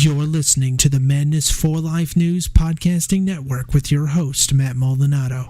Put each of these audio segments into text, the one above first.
You're listening to the Madness4life News Podcasting Network with your host, Matt Maldonado.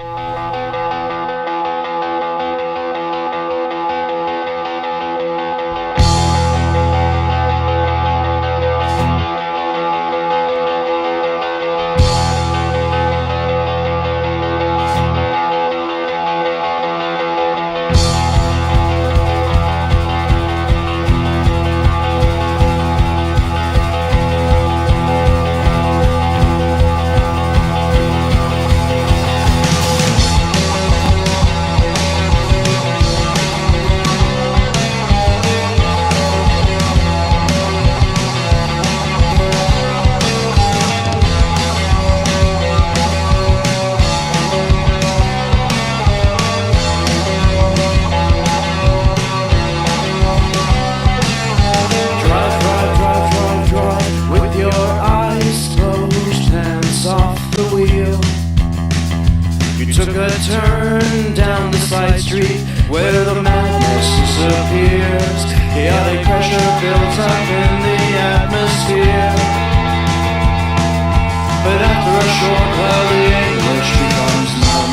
Turn down the side street where the madness disappears. Chaotic pressure builds up in the atmosphere. But after a short while the English becomes numb.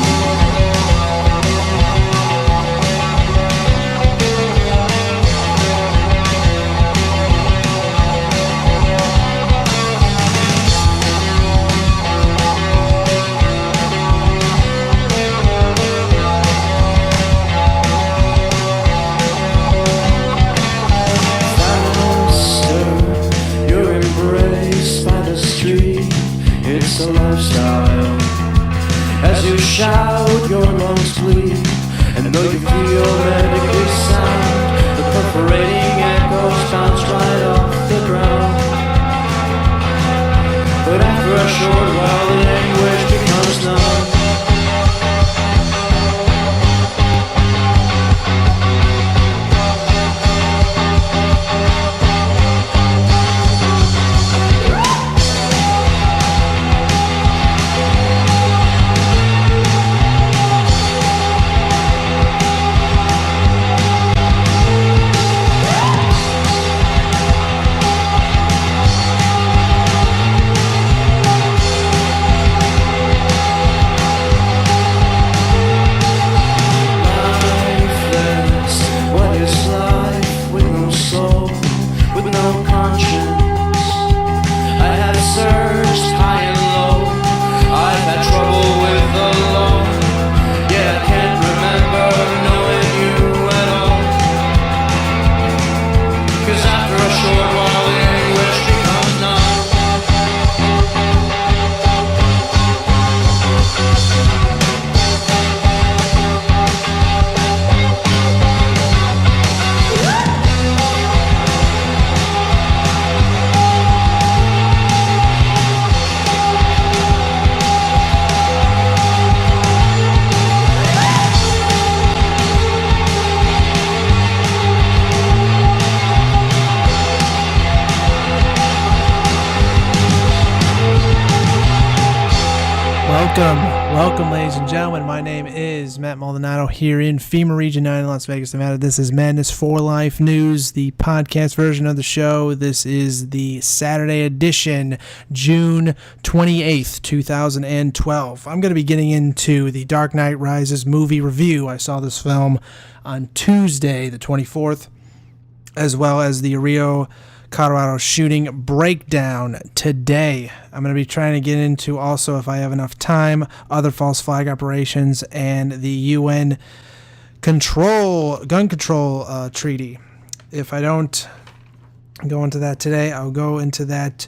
It's a lifestyle. As you shout, your lungs bleed, and though you feel medically sound, the perforating echoes bounce right off the ground. But after a short while, the anguish becomes numb. Welcome, ladies and gentlemen. My name is Matt Maldonado here in FEMA Region 9 in Las Vegas, Nevada. This is Madness4life News, the podcast version of the show. This is the Saturday edition, June 28th, 2012. I'm going to be getting into the Dark Knight Rises movie review. I saw this film on Tuesday, the 24th, as well as the Rio Colorado shooting breakdown today. I'm going to be trying to get into also, if I have enough time, other false flag operations and the UN gun control treaty. If I don't go into that today, I'll go into that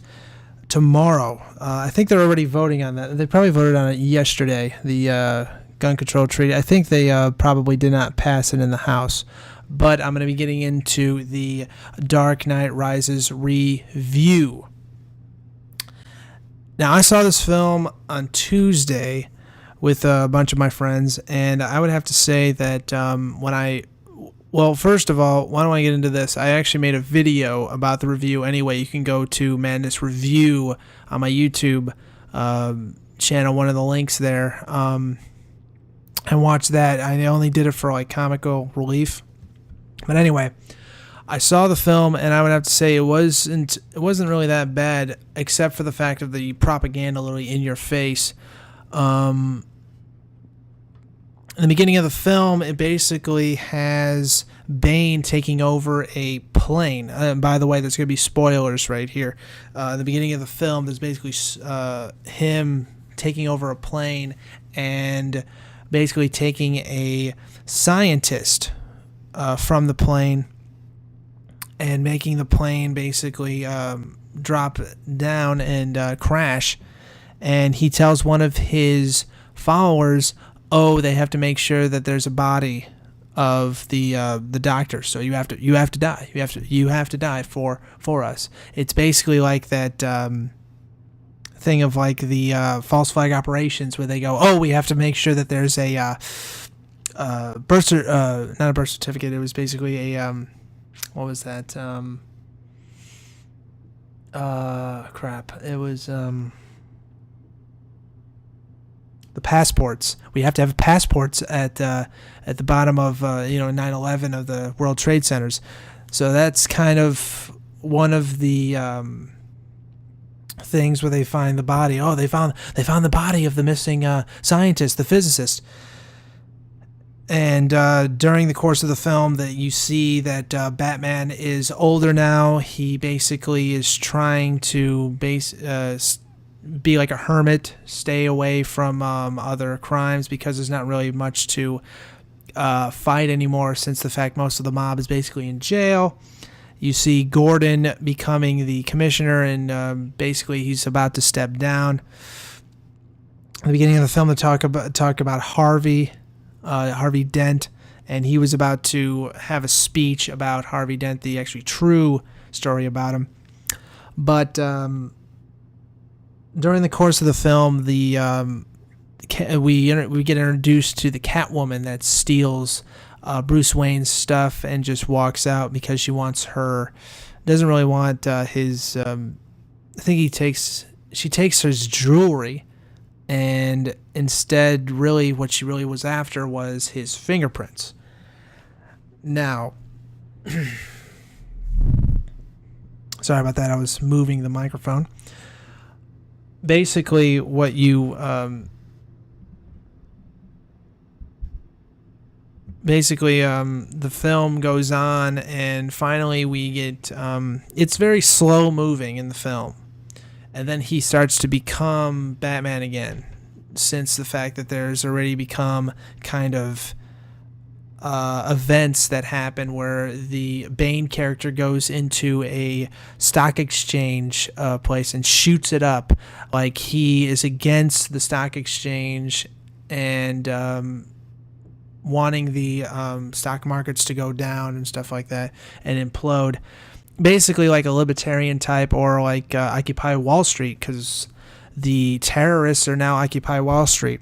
tomorrow. I think they're already voting on that. They probably voted on it yesterday, the gun control treaty. I think they probably did not pass it in the House. But I'm going to be getting into the Dark Knight Rises review. Now, I saw this film on Tuesday with a bunch of my friends, and I would have to say that first of all, why don't I get into this? I actually made a video about the review anyway. You can go to Madness Review on my YouTube channel, one of the links there, and watch that. I only did it for like comical relief. But anyway, I saw the film, and I would have to say it wasn't really that bad, except for the fact of the propaganda literally in your face. In the beginning of the film, it basically has Bane taking over a plane. By the way, there's going to be spoilers right here. In the beginning of the film, there's basically him taking over a plane and basically taking a scientist from the plane and making the plane basically drop down and crash. And he tells one of his followers, "Oh, they have to make sure that there's a body of the doctor. So you have to die. You have to die for us." It's basically like that thing of like the false flag operations where they go, "Oh, we have to make sure that there's a not a birth certificate. It was basically a what was that? Crap. It was the passports. We have to have passports at the bottom of 9/11 of the World Trade Centers. So that's kind of one of the things where they find the body. Oh, they found the body of the missing scientist, the physicist. And during the course of the film, that you see that Batman is older now. He basically is trying to be like a hermit, stay away from other crimes because there's not really much to fight anymore, since the fact most of the mob is basically in jail. You see Gordon becoming the commissioner, and basically he's about to step down. At the beginning of the film, they talk about Harvey Dent, and he was about to have a speech about Harvey Dent, the actually true story about him. But during the course of the film, we get introduced to the Catwoman that steals Bruce Wayne's stuff and just walks out because she doesn't really want his. I think she takes his jewelry. And instead, really, what she really was after was his fingerprints. Now, sorry about that. I was moving the microphone. Basically, what you the film goes on, and finally we get. It's very slow moving in the film. And then he starts to become Batman again, since the fact that there's already become kind of events that happen where the Bane character goes into a stock exchange place and shoots it up like he is against the stock exchange and wanting the stock markets to go down and stuff like that and implode. Basically like a libertarian type, or like Occupy Wall Street, because the terrorists are now Occupy Wall Street.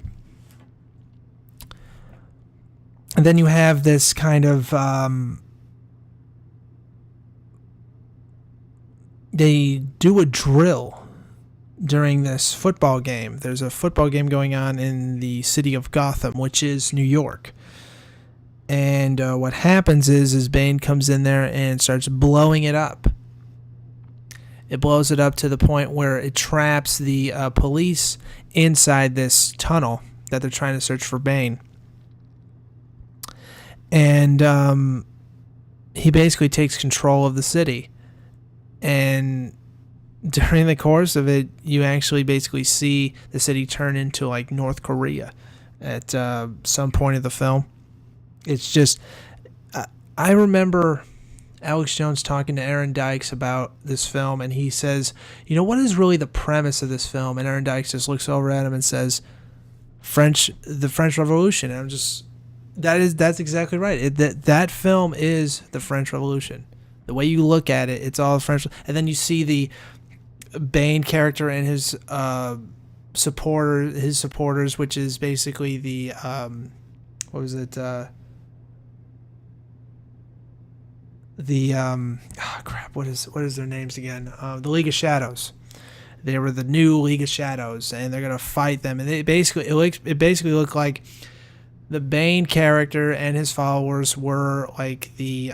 And then you have this kind of they do a drill during this football game. There's a football game going on in the city of Gotham, which is New York. And what happens is Bane comes in there and starts blowing it up. It blows it up to the point where it traps the police inside this tunnel that they're trying to search for Bane. And he basically takes control of the city. And during the course of it, you actually basically see the city turn into like North Korea at some point of the film. It's just, I remember Alex Jones talking to Aaron Dykes about this film, and he says, what is really the premise of this film? And Aaron Dykes just looks over at him and says, the French Revolution. And I'm just, that's exactly right. That film is the French Revolution. The way you look at it, it's all French. And then you see the Bane character and his supporters, which is basically the what was it? What is their names again? The League of Shadows. They were the new League of Shadows, and they're gonna fight them. And it basically looked like the Bane character and his followers were like the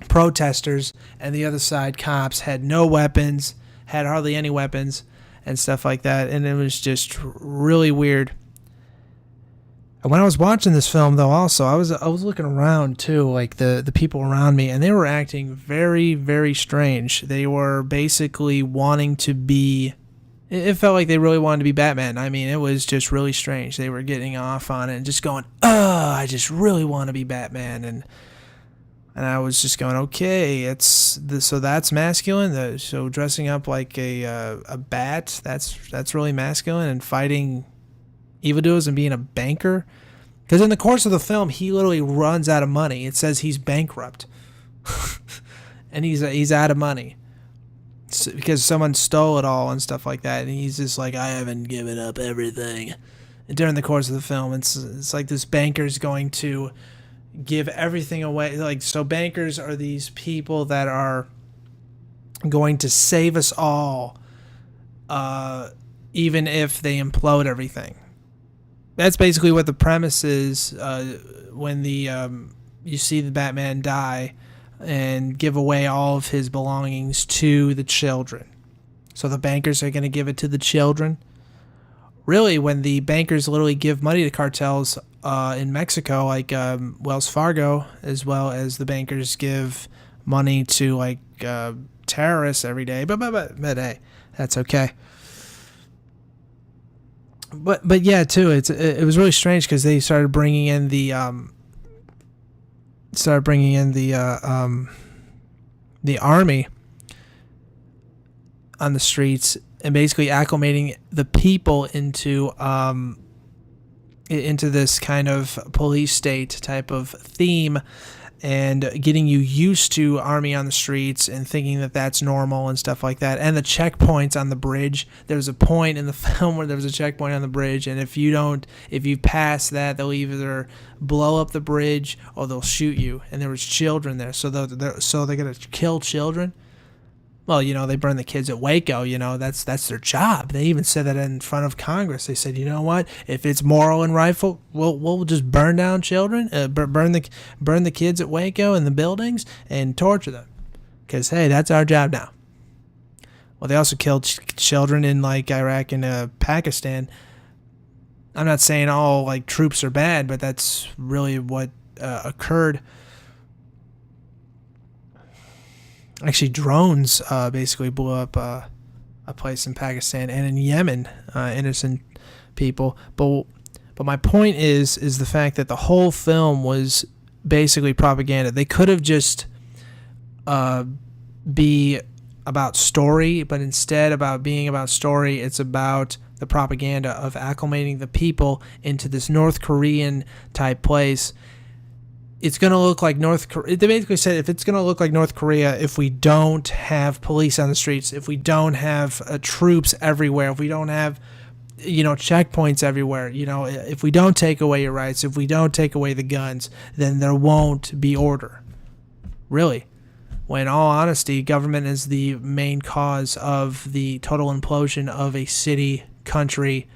protesters, and the other side, cops, had no weapons, had hardly any weapons, and stuff like that. And it was just really weird. And when I was watching this film, though, also I was looking around too, like the people around me, and they were acting very, very strange. They were basically wanting to be. It felt like they really wanted to be Batman. I mean, it was just really strange. They were getting off on it and just going, "Oh, I just really want to be Batman," and I was just going, "Okay, so that's masculine. So dressing up like a bat, that's really masculine, and fighting evildoers and being a banker." Because in the course of the film, he literally runs out of money. It says he's bankrupt, and he's out of money because someone stole it all and stuff like that. And he's just like, "I haven't given up everything." And during the course of the film, it's like this banker's going to give everything away. Like, so bankers are these people that are going to save us all, even if they implode everything. That's basically what the premise is when you see the Batman die and give away all of his belongings to the children. So the bankers are going to give it to the children. Really, when the bankers literally give money to cartels in Mexico, like Wells Fargo, as well as the bankers give money to like terrorists every day. But hey, that's okay. But yeah, too, it was really strange because they started bringing in the army on the streets and basically acclimating the people into this kind of police state type of theme, and getting you used to army on the streets and thinking that that's normal and stuff like that. And the checkpoints on the bridge. There's a point in the film where there was a checkpoint on the bridge, and if you pass that, they'll either blow up the bridge or they'll shoot you. And there was children there, so they're gonna kill children. Well, they burn the kids at Waco. That's their job. They even said that in front of Congress. They said, you know what? If it's moral and rightful, we'll just burn down children, burn the kids at Waco and the buildings, and torture them. Because hey, that's our job now. Well, they also killed children in like Iraq and Pakistan. I'm not saying all like troops are bad, but that's really what occurred. Actually, drones basically blew up a place in Pakistan and in Yemen, innocent people. But my point is the fact that the whole film was basically propaganda. They could have just be about story, but instead about being about story, it's about the propaganda of acclimating the people into this North Korean type place. It's going to look like North Korea. They basically said if it's going to look like North Korea, if we don't have police on the streets, if we don't have troops everywhere, if we don't have, checkpoints everywhere, if we don't take away your rights, if we don't take away the guns, then there won't be order. Really. When in all honesty, government is the main cause of the total implosion of a city, country,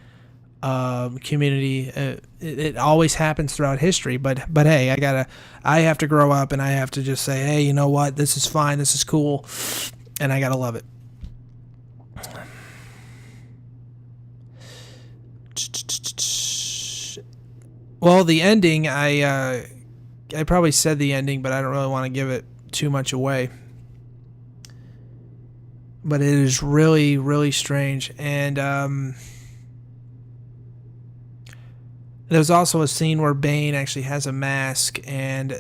community. It always happens throughout history, but hey, I have to grow up and I have to just say, hey, you know what, this is fine, this is cool, and I gotta love it. Well, the ending, I probably said the ending, but I don't really want to give it too much away. But it is really, really strange, and there's also a scene where Bane actually has a mask, and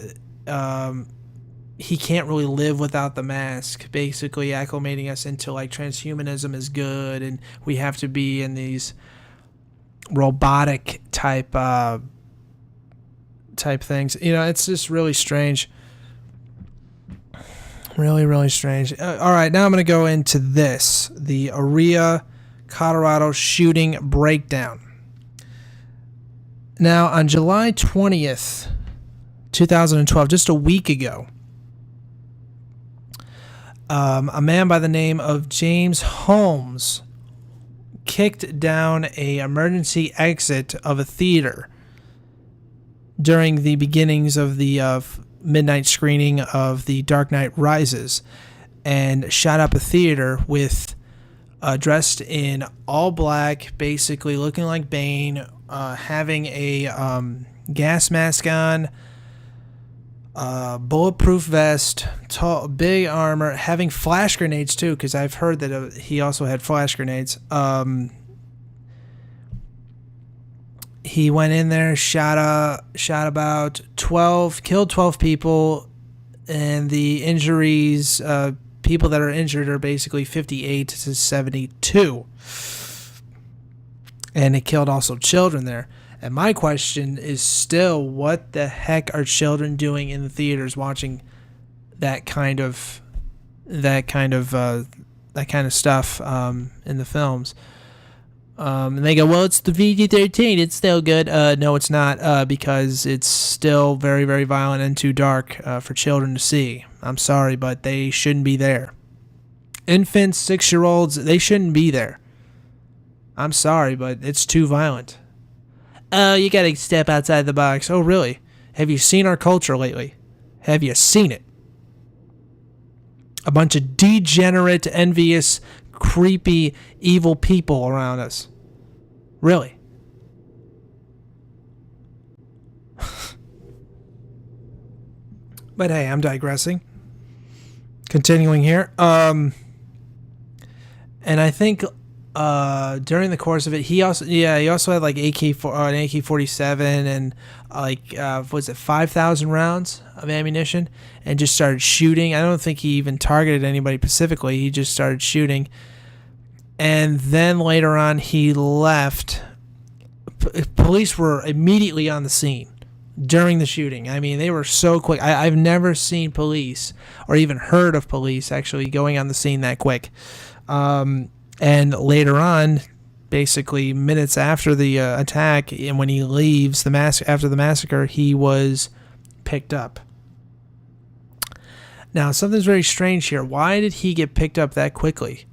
he can't really live without the mask, basically acclimating us into like transhumanism is good, and we have to be in these robotic type things. It's just really strange. Really, really strange. All right, now I'm going to go into this, the Aurora, Colorado shooting breakdown. Now, on July 20th, 2012, just a week ago, a man by the name of James Holmes kicked down a emergency exit of a theater during the beginnings of the midnight screening of The Dark Knight Rises and shot up a theater with dressed in all black, basically looking like Bane, having a gas mask on, bulletproof vest, tall, big armor, having flash grenades too, because I've heard that he also had flash grenades. He went in there, shot about 12, killed 12 people, and the injuries, people that are injured are basically 58 to 72. And it killed also children there. And my question is still, what the heck are children doing in the theaters watching that kind of stuff in the films? And they go, well, it's the PG-13. It's still good. No, it's not, because it's still very, very violent and too dark for children to see. I'm sorry, but they shouldn't be there. Infants, 6-year-olds, they shouldn't be there. I'm sorry, but it's too violent. Oh, you gotta step outside the box. Oh, really? Have you seen our culture lately? Have you seen it? A bunch of degenerate, envious, creepy, evil people around us. Really? But hey, I'm digressing. Continuing here. And I think during the course of it, he also had like an AK-47 and was it 5,000 rounds of ammunition, and just started shooting. I don't think he even targeted anybody specifically. He just started shooting, and then later on he left. Police were immediately on the scene during the shooting. I mean, they were so quick. I've never seen police or even heard of police actually going on the scene that quick. And later on, basically minutes after the attack, and when he leaves after the massacre, he was picked up. Now, something's very strange here. Why did he get picked up that quickly?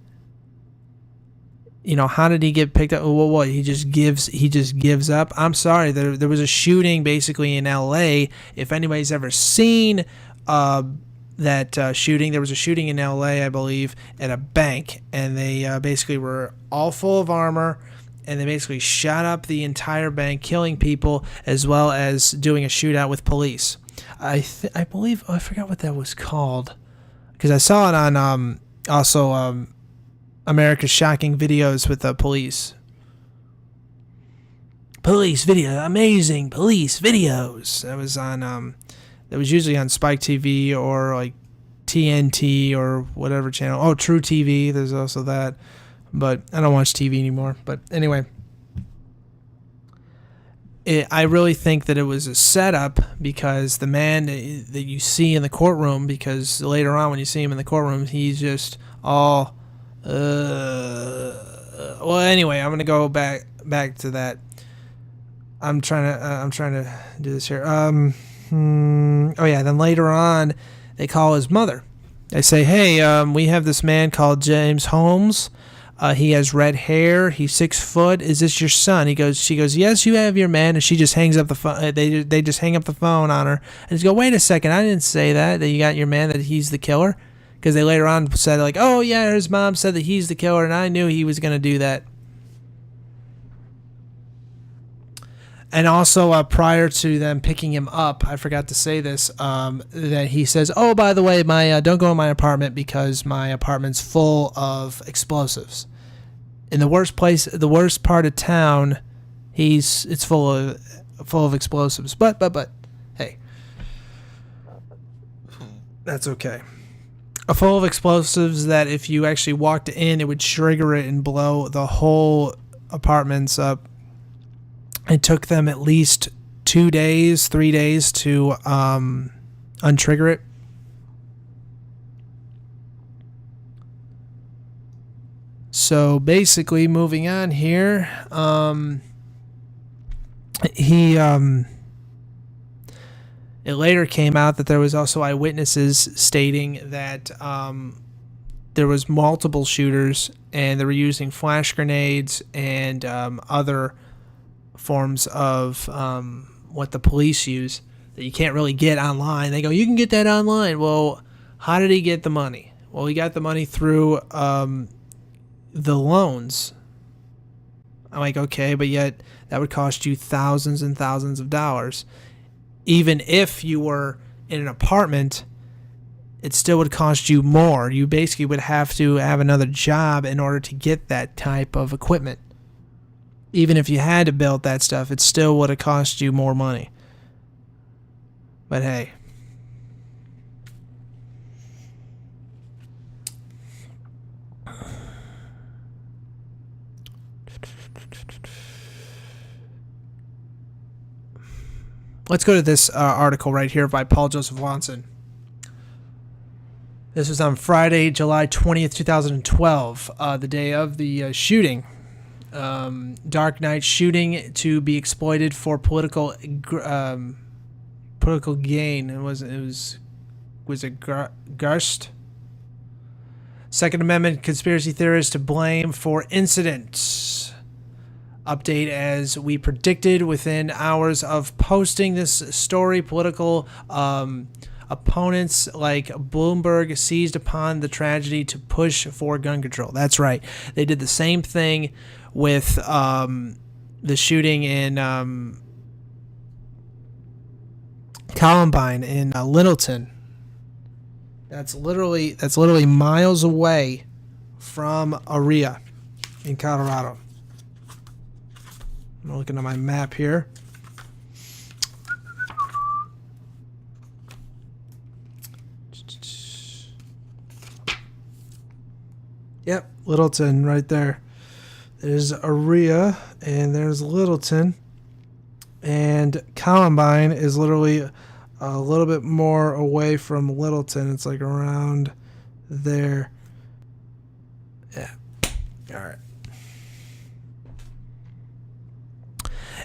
You know, how did he get picked up? Well, what? He just gives up. I'm sorry. There was a shooting basically in L.A. If anybody's ever seen that shooting, there was a shooting in L.A., I believe, at a bank, and they basically were all full of armor, and they basically shot up the entire bank, killing people, as well as doing a shootout with police. I believe, I forgot what that was called, because I saw it on also America's Shocking Videos with the police. Police video, amazing police videos. That was on that was usually on Spike TV or like TNT or whatever channel. Oh, True TV. There's also that. But I don't watch TV anymore. But anyway, I really think that it was a setup, because the man that you see in the courtroom, because later on when you see him in the courtroom, he's just all... well, anyway, I'm going to go back to that. I'm trying to do this here. Oh yeah, then later on, they call his mother. They say, hey, we have this man called James Holmes. He has red hair. He's 6 foot. Is this your son? She goes, yes, you have your man. And she just hangs up the phone. They just hang up the phone on her. And she go, wait a second, I didn't say that you got your man, that he's the killer. Because they later on said like, oh yeah, his mom said that he's the killer, and I knew he was going to do that. And also, prior to them picking him up, I forgot to say this, that he says, oh, by the way, don't go in my apartment because my apartment's full of explosives. In the worst part of town, it's full of explosives. But, hey, that's okay. Full of explosives that if you actually walked in, it would trigger it and blow the whole apartments up. It took them at least 3 days to untrigger it. So basically, moving on here, it later came out that there was also eyewitnesses stating that there was multiple shooters, and they were using flash grenades and other forms of what the police use. that you can't really get online. They go, you can get that online. Well, how did he get the money? Well, he got the money through the loans. I'm like, okay, but yet that would cost you thousands and thousands of dollars. Even if you were in an apartment, it still would cost you more. You basically would have to have another job in order to get that type of equipment. Even if you had to build that stuff, it still would have cost you more money. But hey. Let's go to this article right here by Paul Joseph Watson. This was on Friday, July 20th, 2012, the day of the shooting. Dark Knight shooting to be exploited for political gain. It was Garst. Second Amendment conspiracy theorists to blame for incident. Update: as we predicted within hours of posting this story, political opponents like Bloomberg seized upon the tragedy to push for gun control. That's right. They did the same thing with the shooting in Columbine in Littleton. That's literally miles away from Aurora in Colorado. I'm looking at my map here. Yep, Littleton right there. There's Aurora and there's Littleton. And Columbine is literally a little bit more away from Littleton. It's like around there. Yeah. All right.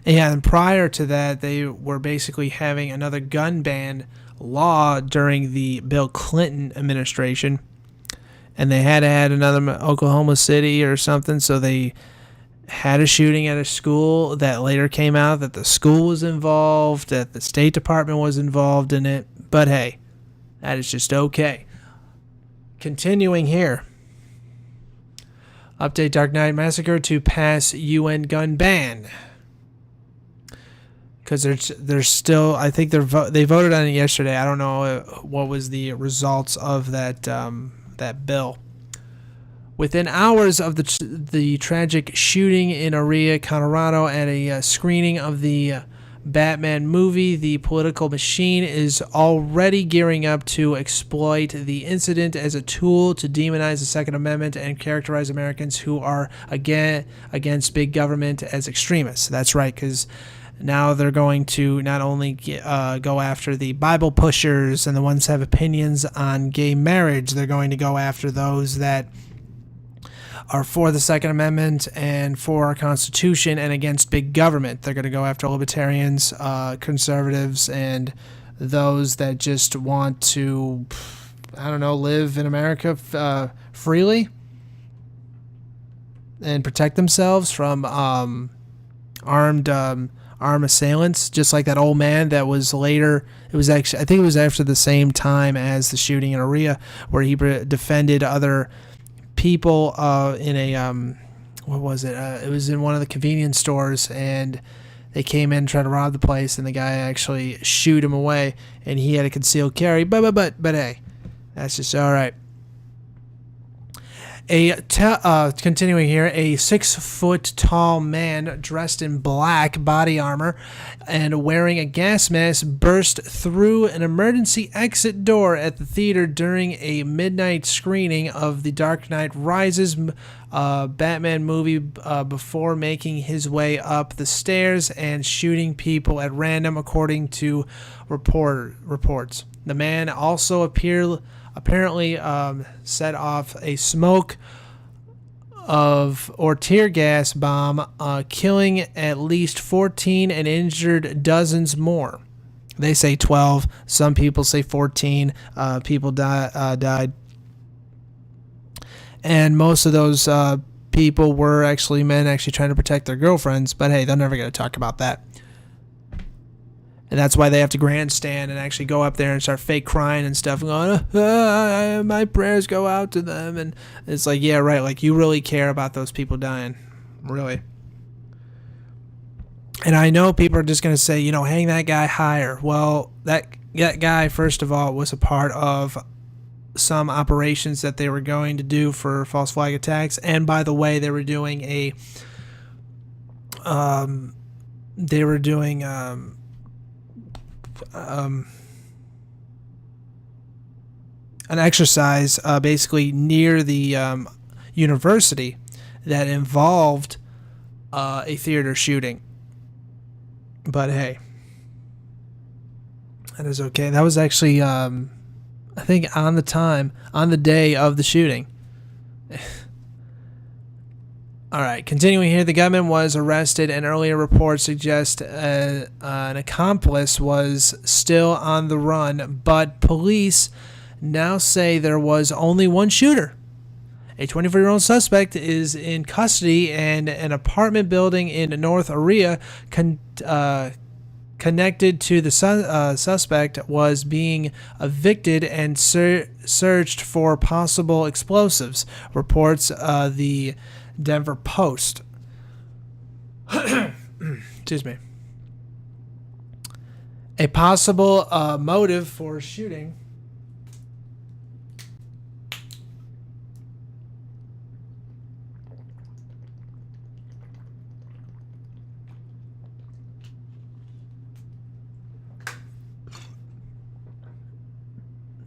And prior to that, they were basically having another gun ban law during the Bill Clinton administration. And they had to add another Oklahoma City or something, so they had a shooting at a school that later came out that the school was involved, that the State Department was involved in it. But hey, that is just okay. Continuing here. Update: Dark Knight Massacre to pass UN gun ban. Because there's still, I think they voted on it yesterday. I don't know what was the results of that that bill. Within hours of the tragic shooting in Aurora, Colorado, at a screening of the Batman movie, the political machine is already gearing up to exploit the incident as a tool to demonize the Second Amendment and characterize Americans who are against big government as extremists. That's right, because now they're going to not only go after the Bible pushers and the ones that have opinions on gay marriage, they're going to go after those that are for the Second Amendment and for our Constitution and against big government. They're going to go after libertarians, conservatives, and those that just want to, I don't know, live in America freely and protect themselves from armed assailants, just like that old man that was later, it was actually, I think it was after the same time as the shooting in Aurora, where he defended other people in a, what was it? It was in one of the convenience stores, and they came in and tried to rob the place, and the guy actually shoot him away, and he had a concealed carry, but hey, that's just all right. Continuing here, a 6-foot-tall man dressed in black body armor and wearing a gas mask burst through an emergency exit door at the theater during a midnight screening of The Dark Knight Rises Batman movie before making his way up the stairs and shooting people at random, according to reports. The man also apparently set off a smoke or tear gas bomb, killing at least 14 and injured dozens more. They say 12. Some people say 14 people died. And most of those people were actually men actually trying to protect their girlfriends. But hey, they're never going to talk about that. And that's why they have to grandstand and actually go up there and start fake crying and stuff, going, my prayers go out to them. And it's like, yeah, right. Like, you really care about those people dying. Really. And I know people are just going to say, hang that guy higher. Well, that guy, first of all, was a part of some operations that they were going to do for false flag attacks. And by the way, they were doing an exercise basically near the university that involved a theater shooting. But hey, that is okay. That was actually I think on the day of the shooting. All right, continuing here, the gunman was arrested, and earlier reports suggest an accomplice was still on the run, but police now say there was only one shooter. A 24-year-old suspect is in custody, and an apartment building in North Aurora connected to the suspect was being evicted and searched for possible explosives, reports the Denver Post. Excuse me. A possible motive for shooting.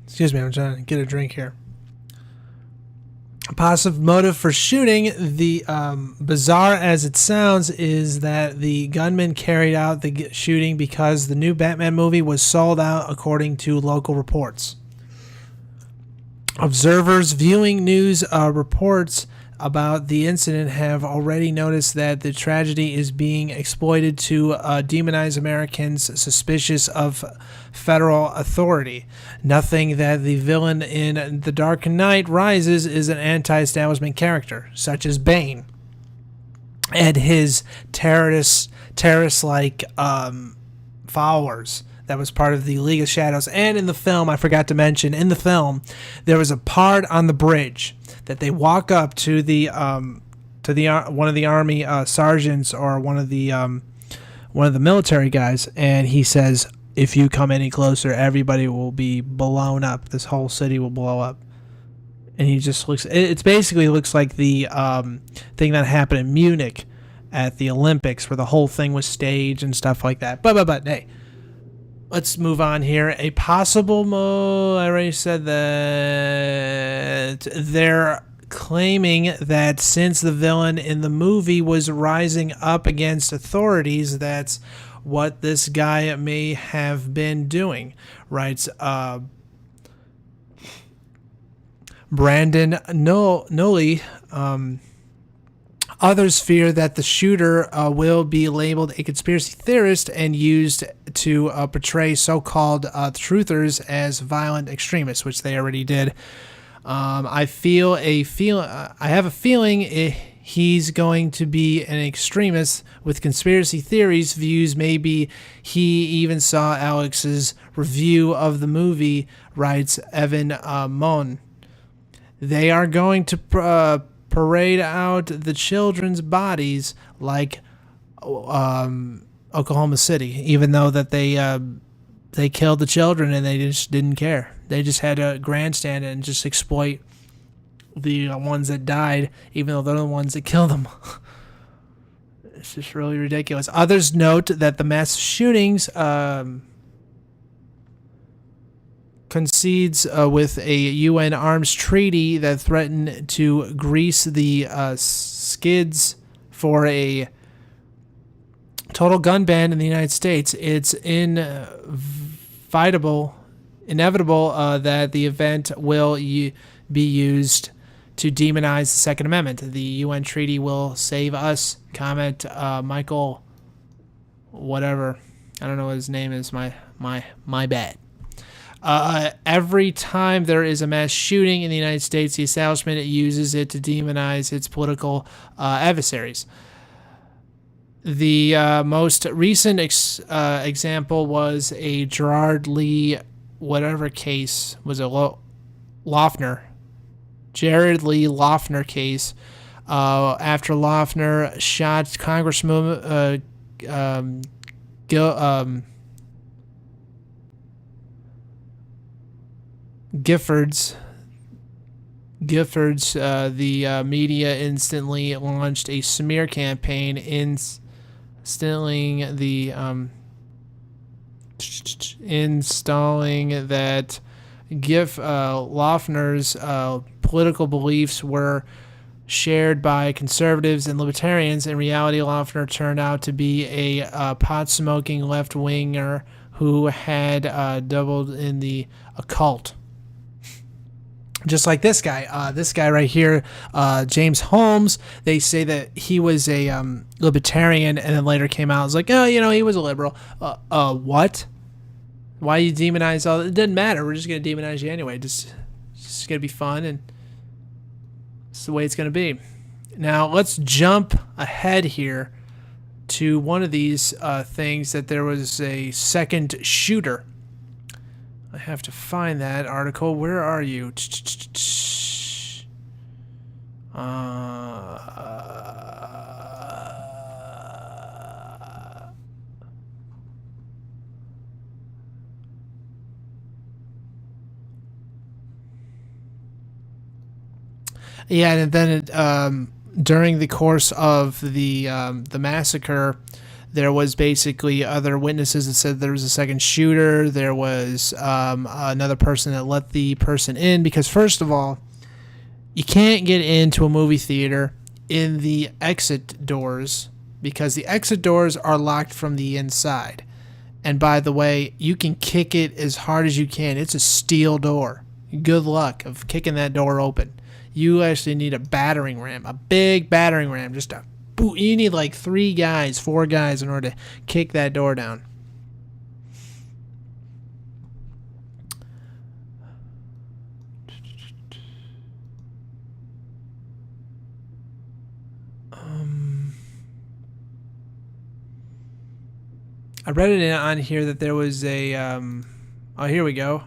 Excuse me, I'm trying to get a drink here. A possible motive for shooting, the bizarre as it sounds, is that the gunman carried out the shooting because the new Batman movie was sold out, according to local reports. Observers viewing news reports about the incident have already noticed that the tragedy is being exploited to demonize Americans suspicious of federal authority. Nothing that the villain in The Dark Knight Rises is an anti-establishment character, such as Bane and his terrorist-like followers. That was part of the League of Shadows. And in the film, I forgot to mention, in the film, there was a part on the bridge that they walk up to the one of the army sergeants or one of the military guys, and he says, "If you come any closer, everybody will be blown up. This whole city will blow up." And he just looks. It basically looks like the thing that happened in Munich at the Olympics, where the whole thing was staged and stuff like that. But hey. Let's move on here. A possible I already said that they're claiming that since the villain in the movie was rising up against authorities, that's what this guy may have been doing, writes Brandon Nolly. Others fear that the shooter will be labeled a conspiracy theorist and used to portray so-called truthers as violent extremists, which they already did. I have a feeling he's going to be an extremist with conspiracy theories views. Maybe he even saw Alex's review of the movie, writes Evan Mon. They are going to parade out the children's bodies like Oklahoma City, even though that they killed the children and they just didn't care. They just had to grandstand and just exploit the ones that died, even though they're the ones that killed them. It's just really ridiculous. Others note that the mass shootings concedes with a UN arms treaty that threatened to grease the skids for a total gun ban in the United States. It's inevitable that the event will be used to demonize the Second Amendment. The UN treaty will save us, comment Michael, whatever. I don't know what his name is. My bad. Every time there is a mass shooting in the United States, the establishment uses it to demonize its political adversaries. The most recent example was a Gerard Lee, whatever case, was a Loeffner. Jared Lee Loeffner case. After Loeffner shot Congressman Giffords, the media instantly launched a smear campaign installing that Loeffner's political beliefs were shared by conservatives and libertarians. In reality, Loeffner turned out to be a pot-smoking left-winger who had doubled in the occult. Just like this guy right here, James Holmes. They say that he was a libertarian, and then later came out. It's like, oh, he was a liberal. What? Why you demonize all? It doesn't matter. We're just gonna demonize you anyway. Just gonna be fun, and it's the way it's gonna be. Now let's jump ahead here to one of these things that there was a second shooter. I have to find that article. Where are you? Yeah, and then during the course of the massacre, there was basically other witnesses that said there was a second shooter. There was another person that let the person in because, first of all, you can't get into a movie theater in the exit doors because the exit doors are locked from the inside. And by the way, you can kick it as hard as you can. It's a steel door. Good luck of kicking that door open. You actually need a battering ram, a big battering ram, just a you need like 4 guys in order to kick that door down. I read it on here that there was a oh, here we go.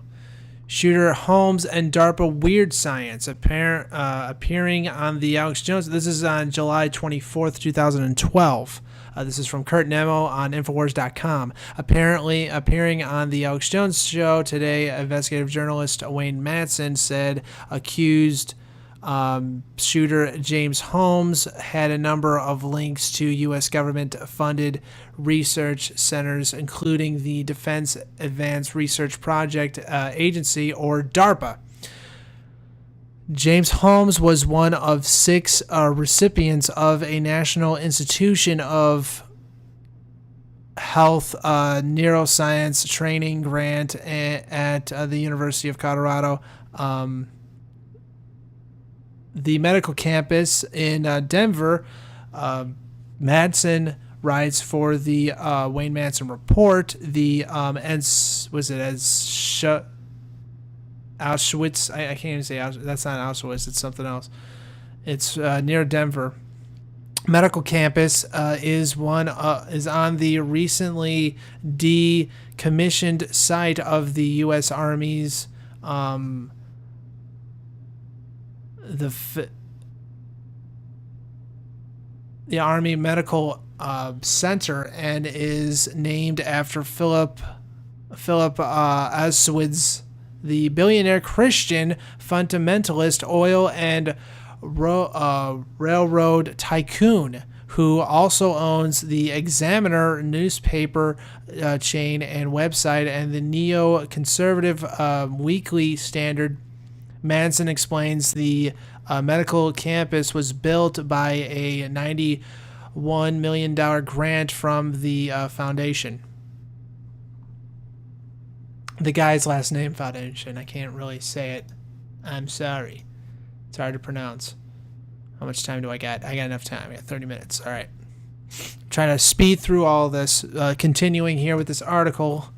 Shooter Holmes and DARPA Weird Science appearing on the Alex Jones. This is on July 24th, 2012. This is from Kurt Nemo on Infowars.com. Apparently appearing on the Alex Jones show today, investigative journalist Wayne Madsen said accused shooter James Holmes had a number of links to U.S. government-funded research centers, including the Defense Advanced Research Project Agency, or DARPA. James Holmes was one of 6 recipients of a National Institution of Health neuroscience training grant at the University of Colorado. The medical campus in Denver. Madsen writes for the Wayne Madsen Report. The Auschwitz? I can't even say Auschwitz. That's not Auschwitz. It's something else. It's near Denver. Medical campus is on the recently decommissioned site of the U.S. Army's the Army Medical Center, and is named after Philip Auschwitz, the billionaire Christian fundamentalist oil and railroad tycoon who also owns the Examiner newspaper chain and website and the neo-conservative Weekly Standard. Madsen explains the medical campus was built by a $91 million grant from the foundation. The guy's last name, Foundation. I can't really say it. I'm sorry. It's hard to pronounce. How much time do I got? I got enough time. I got 30 minutes. All right. I'm trying to speed through all this. Continuing here with this article.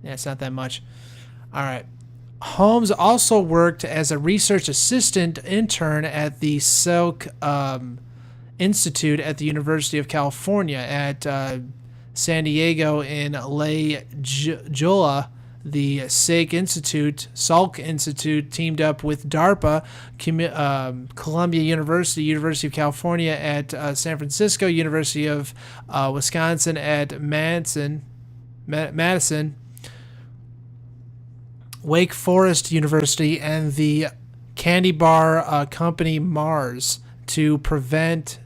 Yeah, it's not that much. All right. Holmes also worked as a research assistant intern at the Salk Institute at the University of California at San Diego in La Jolla. The Salk Institute teamed up with DARPA, Columbia University, University of California at San Francisco, University of Wisconsin at Madison, Wake Forest University, and the candy bar company Mars to prevent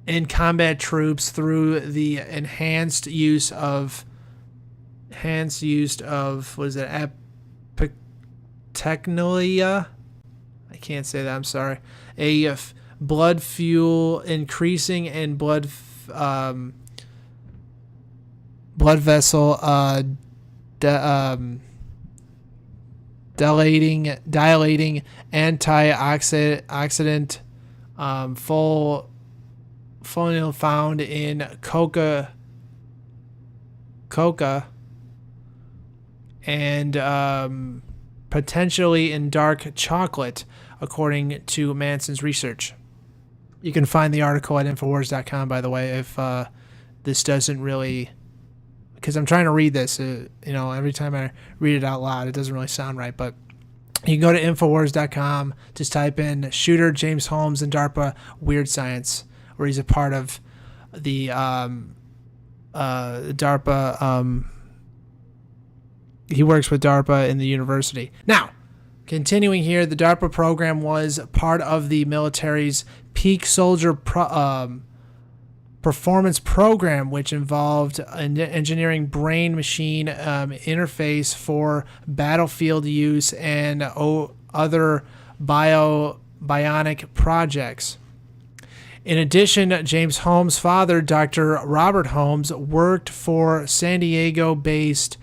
in combat troops through the enhanced use of apictechnolia? I can't say that. I'm sorry. Blood fuel increasing and blood vessel dilating antioxidant full found in coca and potentially in dark chocolate, according to Manson's research. You can find the article at Infowars.com, by the way, if this doesn't really... Because I'm trying to read this, every time I read it out loud, it doesn't really sound right, but you can go to Infowars.com, just type in Shooter James Holmes and DARPA Weird Science, where he's a part of the DARPA. He works with DARPA in the university. Now, continuing here, the DARPA program was part of the military's Peak Soldier performance program, which involved engineering brain-machine interface for battlefield use and other bionic projects. In addition, James Holmes' father, Dr. Robert Holmes, worked for San Diego-based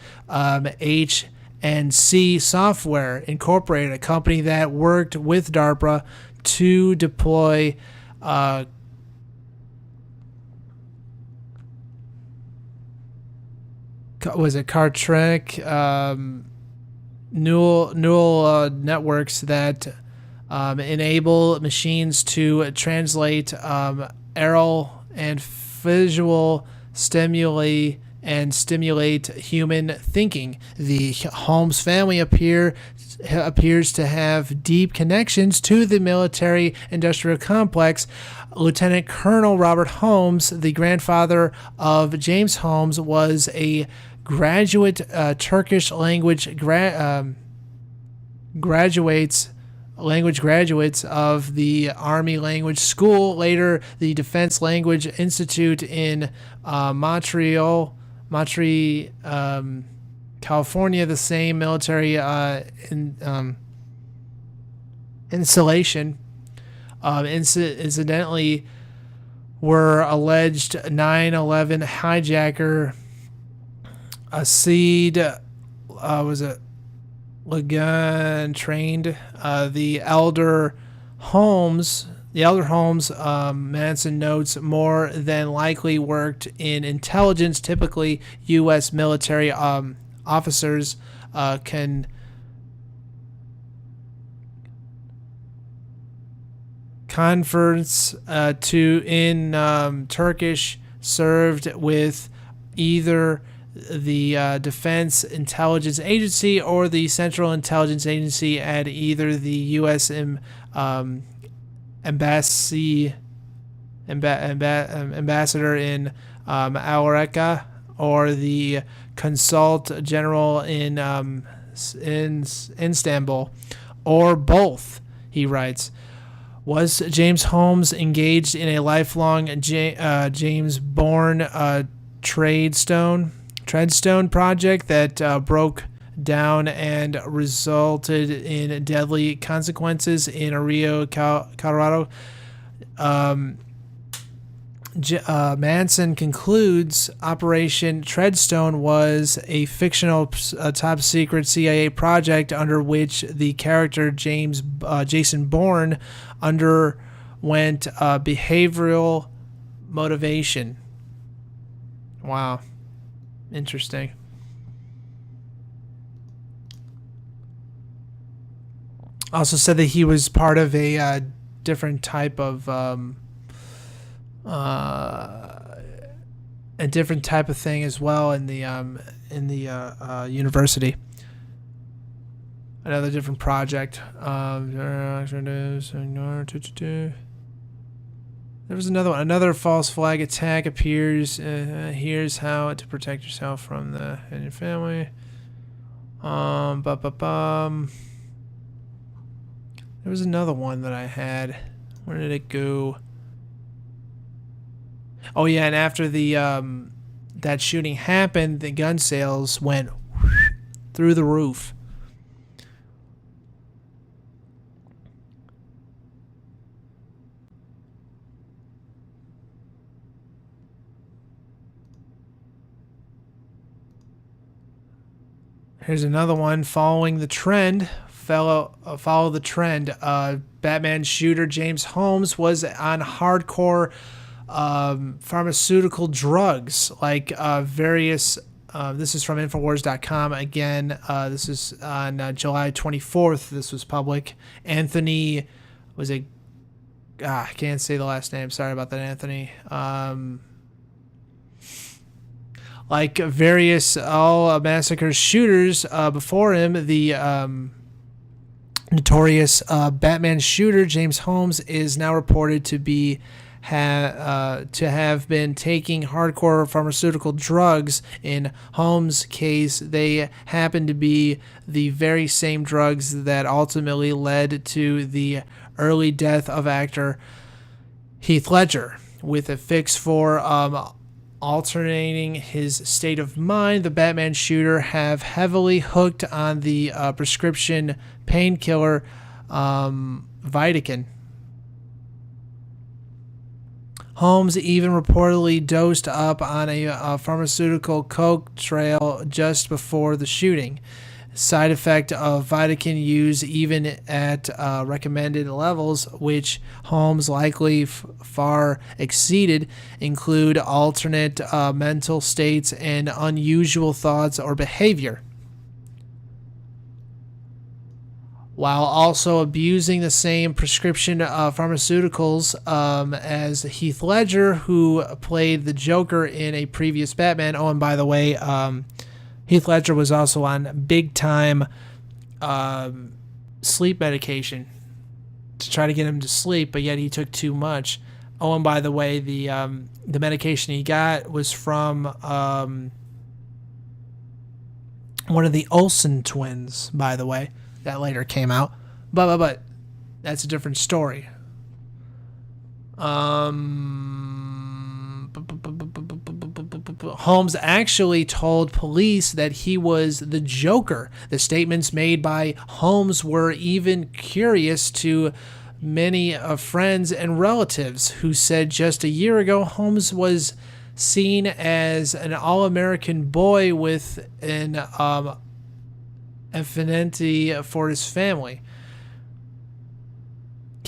H&C Software Incorporated, a company that worked with DARPA to deploy Cartronic neural networks that enable machines to translate aural and visual stimuli and stimulate human thinking. The Holmes family appears to have deep connections to the military-industrial complex. Lieutenant Colonel Robert Holmes, the grandfather of James Holmes, was a graduate Turkish language graduates of the Army Language School, later the Defense Language Institute in Montreal, California. The same military installation incidentally were alleged 9/11 hijacker Asid Lagan trained the elder Holmes. Manson notes, more than likely worked in intelligence. Typically, U.S. military officers can converts in Turkish, served with either the Defense Intelligence Agency or the Central Intelligence Agency at either the U.S. ambassador in Aurora or the Consul General in Istanbul, or both, he writes. Was James Holmes engaged in a lifelong James Bourne treadstone project that broke down and resulted in deadly consequences in Aurora, Colorado? Manson concludes Operation Treadstone was a fictional top-secret CIA project under which the character Jason Bourne underwent behavioral motivation. Wow. Interesting. Also said that he was part of a different type of a different type of thing as well in the university. Another different project. There was another one. Another false flag attack appears. Here's how to protect yourself from the and your family. There was another one that I had. Where did it go? Oh yeah, and after the that shooting happened, the gun sales went through the roof. Here's another one. Following the trend, follow the trend. Batman shooter James Holmes was on hardcore pharmaceutical drugs, like various. This is from Infowars.com. Again, this is on July 24th. This was public. Anthony, was it? I can't say the last name. Sorry about that, Anthony. Like various Massacre shooters before him, the notorious Batman shooter James Holmes is now reported to have been taking hardcore pharmaceutical drugs. In Holmes' case, they happen to be the very same drugs that ultimately led to the early death of actor Heath Ledger. With a fix for alternating his state of mind, the Batman shooter have heavily hooked on the prescription painkiller Vitakin. Holmes even reportedly dosed up on a pharmaceutical coke trail just before the shooting. Side effect of Vitakin use even at recommended levels, which Holmes likely far exceeded, include alternate mental states and unusual thoughts or behavior, while also abusing the same prescription pharmaceuticals as Heath Ledger, who played the Joker in a previous Batman. Oh, and by the way, Heath Ledger was also on big-time sleep medication to try to get him to sleep, but yet he took too much. Oh, and by the way, the medication he got was from one of the Olsen twins, by the way, that later came out. But that's a different story. Holmes actually told police that he was the Joker. The statements made by Holmes were even curious to many friends and relatives, who said just a year ago Holmes was seen as an all-American boy with an affinity for his family.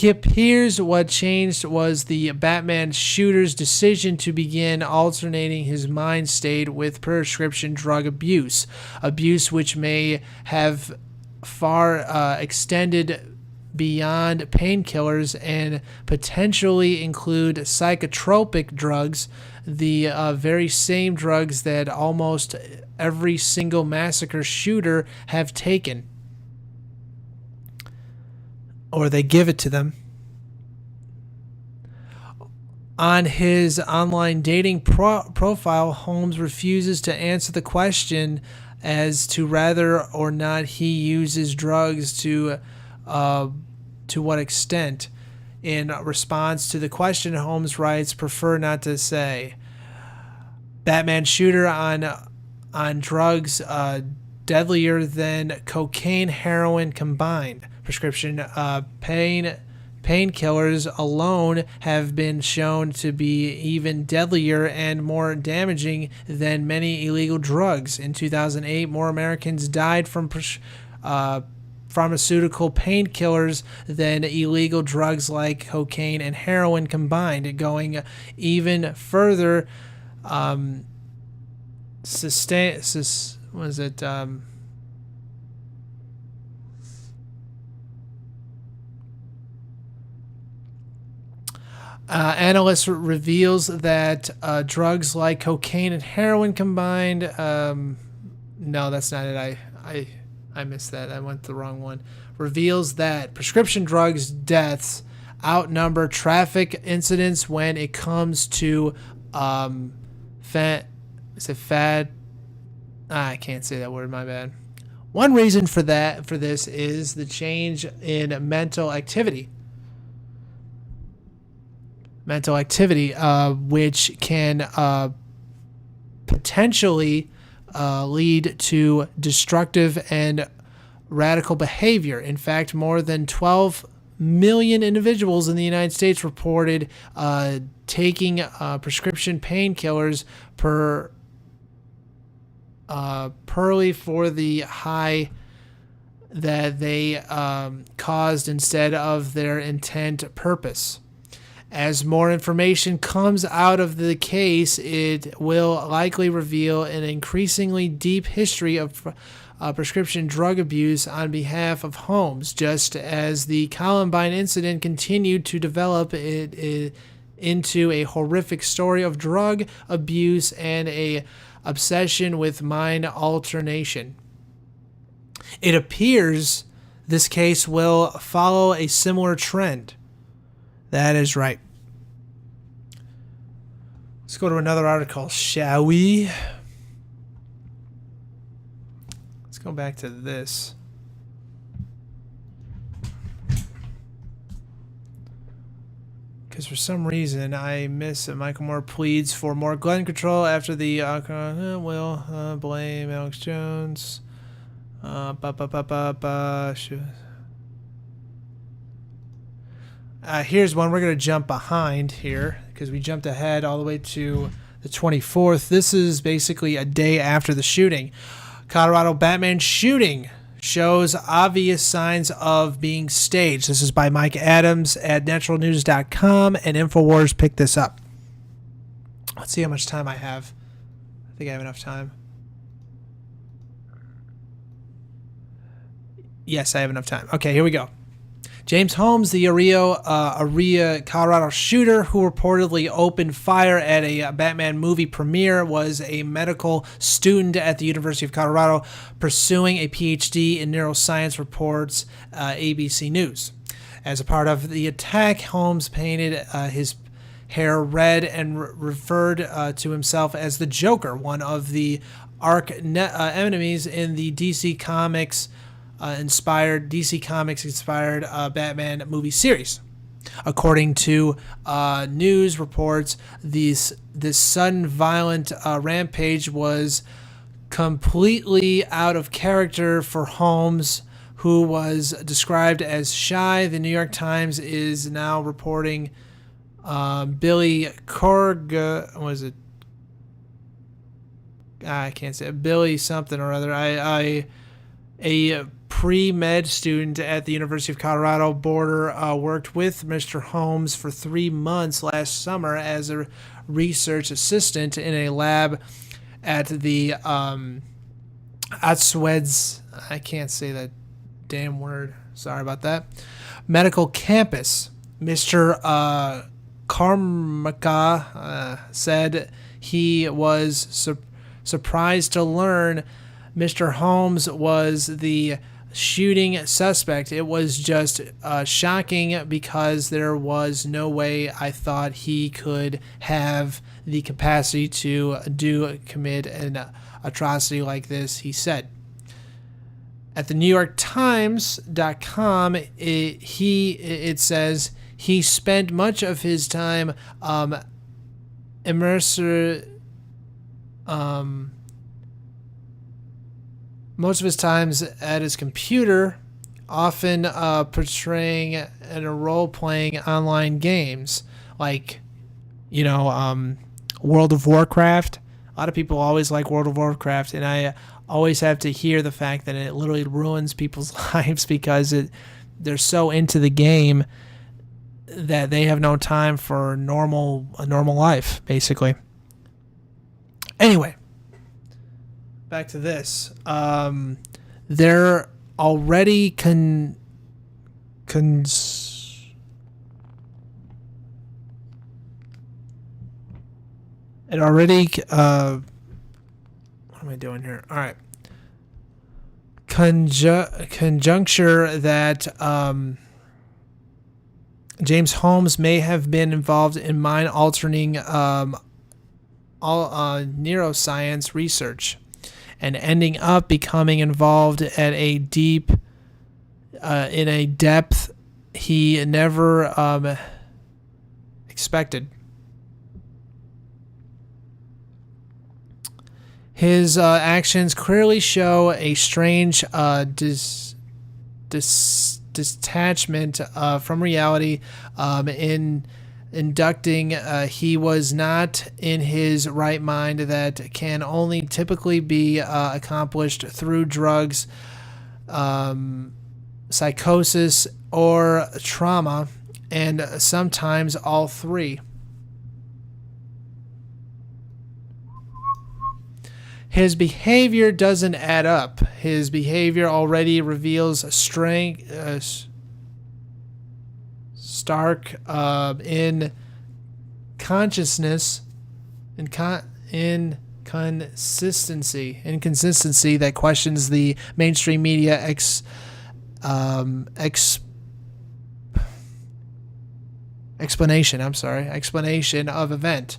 It appears what changed was the Batman shooter's decision to begin alternating his mind state with prescription drug abuse which may have far extended beyond painkillers and potentially include psychotropic drugs, the very same drugs that almost every single massacre shooter have taken. Or they give it to them. On his online dating profile, Holmes refuses to answer the question as to whether or not he uses drugs, to what extent. In response to the question, Holmes writes, "Prefer not to say." Batman shooter on drugs deadlier than cocaine, heroin combined. Prescription painkillers alone have been shown to be even deadlier and more damaging than many illegal drugs. In 2008, more Americans died from pharmaceutical painkillers than illegal drugs like cocaine and heroin combined. Going even further, Analyst reveals that drugs like cocaine and heroin combined. No, that's not it. I missed that. I went to the wrong one. Reveals that prescription drugs deaths outnumber traffic incidents when it comes to I can't say that word. My bad. One reason for this is the change in mental activity. Which can potentially lead to destructive and radical behavior. In fact, more than 12 million individuals in the United States reported taking prescription painkillers purely for the high that they caused instead of their intent purpose. As more information comes out of the case, it will likely reveal an increasingly deep history of prescription drug abuse on behalf of Holmes, just as the Columbine incident continued to develop it into a horrific story of drug abuse and a obsession with mind alternation. It appears this case will follow a similar trend. That is right. Let's go to another article, shall we? Let's go back to this. Because for some reason I miss Michael Moore pleads for more gun control after the blame Alex Jones. Here's one we're going to jump behind here because we jumped ahead all the way to the 24th. This is basically a day after the shooting. Colorado Batman shooting shows obvious signs of being staged. This is by Mike Adams at naturalnews.com, and InfoWars picked this up. Let's see how much time I have. I think I have enough time. Yes, I have enough time. Okay, here we go. James Holmes, the Aurora, Colorado shooter who reportedly opened fire at a Batman movie premiere, was a medical student at the University of Colorado pursuing a PhD in neuroscience, reports ABC News. As a part of the attack, Holmes painted his hair red and referred to himself as the Joker, one of the arch enemies in the DC Comics inspired Batman movie series. According to news reports, this sudden violent rampage was completely out of character for Holmes, who was described as shy. The New York Times is now reporting Billy Corga, was it? I can't say it. Billy something or other. A pre-med student at the University of Colorado Boulder worked with Mr. Holmes for 3 months last summer as a research assistant in a lab at the Atsweds, I can't say that damn word, sorry about that, medical campus. Mr. Karmaka said he was surprised to learn Mr. Holmes was the shooting suspect. It was just shocking because there was no way I thought he could have the capacity to commit an atrocity like this, he said. At the NewYorkTimes.com, it says he spent much of his time most of his times at his computer, often portraying and role-playing online games like, World of Warcraft. A lot of people always like World of Warcraft, and I always have to hear the fact that it literally ruins people's lives because they're so into the game that they have no time for a normal life, basically. Anyway, back to this. They're already it already, what am I doing here? All right. Conjuncture that James Holmes may have been involved in mind-altering neuroscience research and ending up becoming involved at a deep, in a depth he never expected. His actions clearly show a strange detachment from reality. In inducting, he was not in his right mind. That can only typically be accomplished through drugs, psychosis, or trauma, and sometimes all three. His behavior doesn't add up. His behavior already reveals stark inconsistency that questions the mainstream media explanation of events.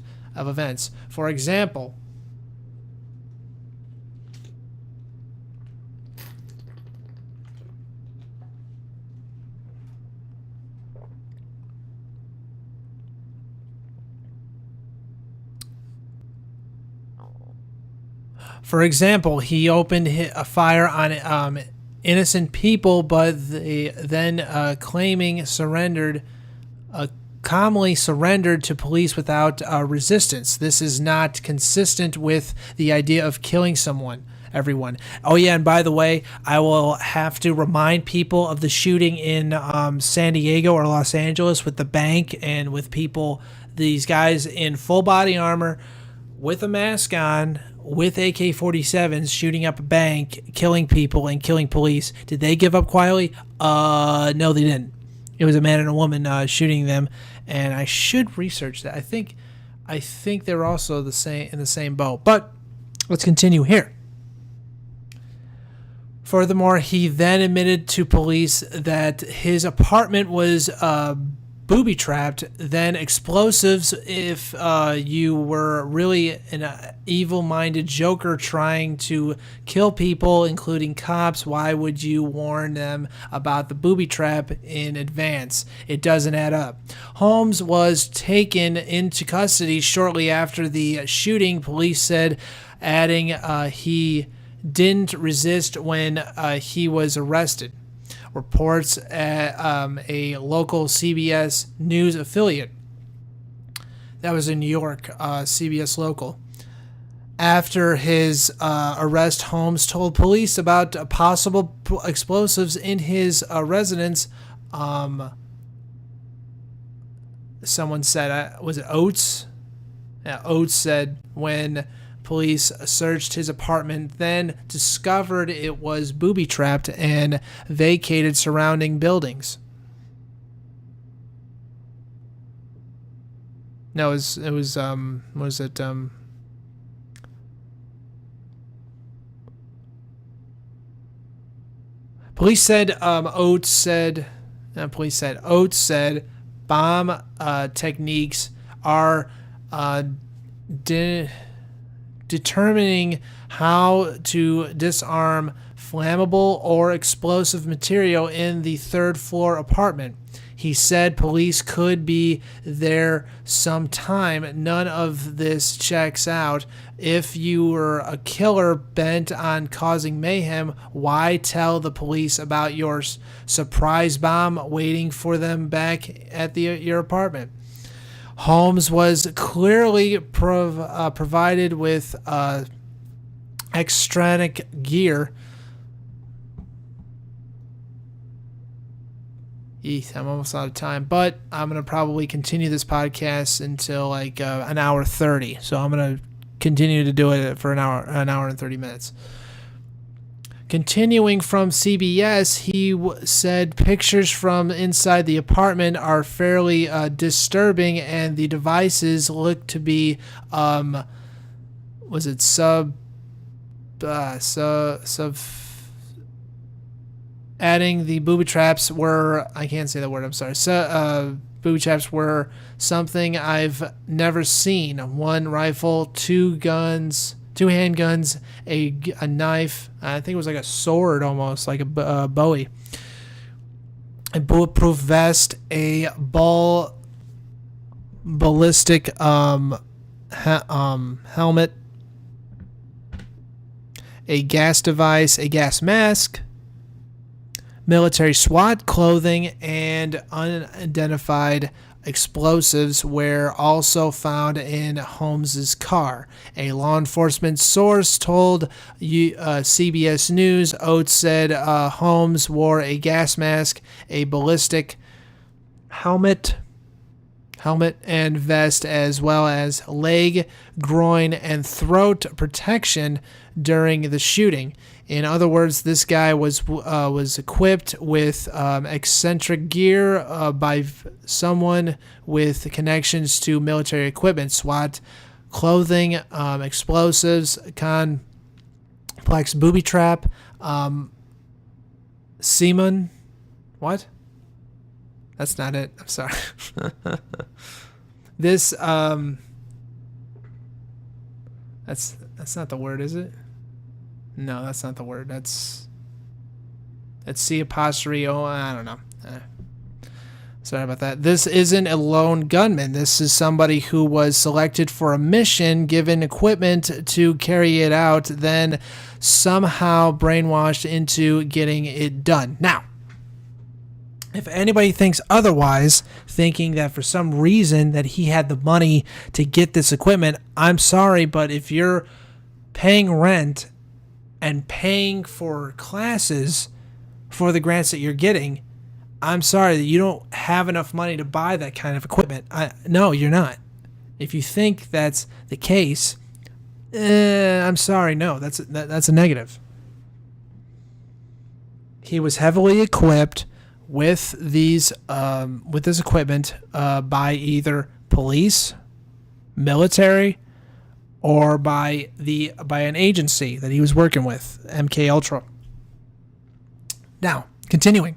For example, he opened a fire on innocent people, but then calmly surrendered to police without resistance. This is not consistent with the idea of killing everyone. Oh yeah, and by the way, I will have to remind people of the shooting in San Diego or Los Angeles with the bank, and with these guys in full body armor with a mask on, with AK-47s, shooting up a bank, killing people and killing police. Did they give up quietly? No, they didn't. It was a man and a woman shooting them, and I should research that. I think they're also in the same boat. But let's continue here. Furthermore, he then admitted to police that his apartment was booby-trapped, then explosives. If you were really an evil-minded joker trying to kill people, including cops, why would you warn them about the booby trap in advance? It doesn't add up. Holmes was taken into custody shortly after the shooting, police said, adding he didn't resist when he was arrested. Reports at a local CBS News affiliate. That was in New York, CBS Local. After his arrest, Holmes told police about possible explosives in his residence. Someone said, was it Oates? Yeah, Oates said when police searched his apartment, then discovered it was booby-trapped and vacated surrounding buildings. No, what was it? Police said Oates said bomb techniques are determining how to disarm flammable or explosive material in the third-floor apartment. He said police could be there sometime. None of this checks out. If you were a killer bent on causing mayhem, why tell the police about your surprise bomb waiting for them back at your apartment? Holmes was clearly provided with extraneous gear. I'm almost out of time, but I'm going to probably continue this podcast until like an hour 30. So I'm going to continue to do it for an hour and 30 minutes. Continuing from CBS, he said pictures from inside the apartment are fairly disturbing, and the devices look to be, adding the booby traps were, I can't say the word, I'm sorry. Booby traps were something I've never seen. One rifle, two handguns, a knife, I think it was like a sword almost, like a Bowie. A bulletproof vest, a ballistic helmet, a gas device, a gas mask, military SWAT clothing, and unidentified explosives were also found in Holmes's car. A law enforcement source told CBS News Oates said Holmes wore a gas mask, a ballistic helmet and vest, as well as leg, groin, and throat protection during the shooting. In other words, this guy was equipped with eccentric gear by someone with connections to military equipment, SWAT clothing, explosives, complex booby trap, semen. What? That's not it. I'm sorry. This that's not the word, is it? No, that's not the word. That's C apostrophe O. I don't know. Sorry about that. This isn't a lone gunman. This is somebody who was selected for a mission, given equipment to carry it out, then somehow brainwashed into getting it done. Now, if anybody thinks otherwise, thinking that for some reason that he had the money to get this equipment, I'm sorry, but if you're paying rent and paying for classes for the grants that you're getting, I'm sorry that you don't have enough money to buy that kind of equipment. No, you're not. If you think that's the case, I'm sorry, no, that's a negative. He was heavily equipped with this equipment by either police, military, or by an agency that he was working with, MK Ultra. Now, continuing.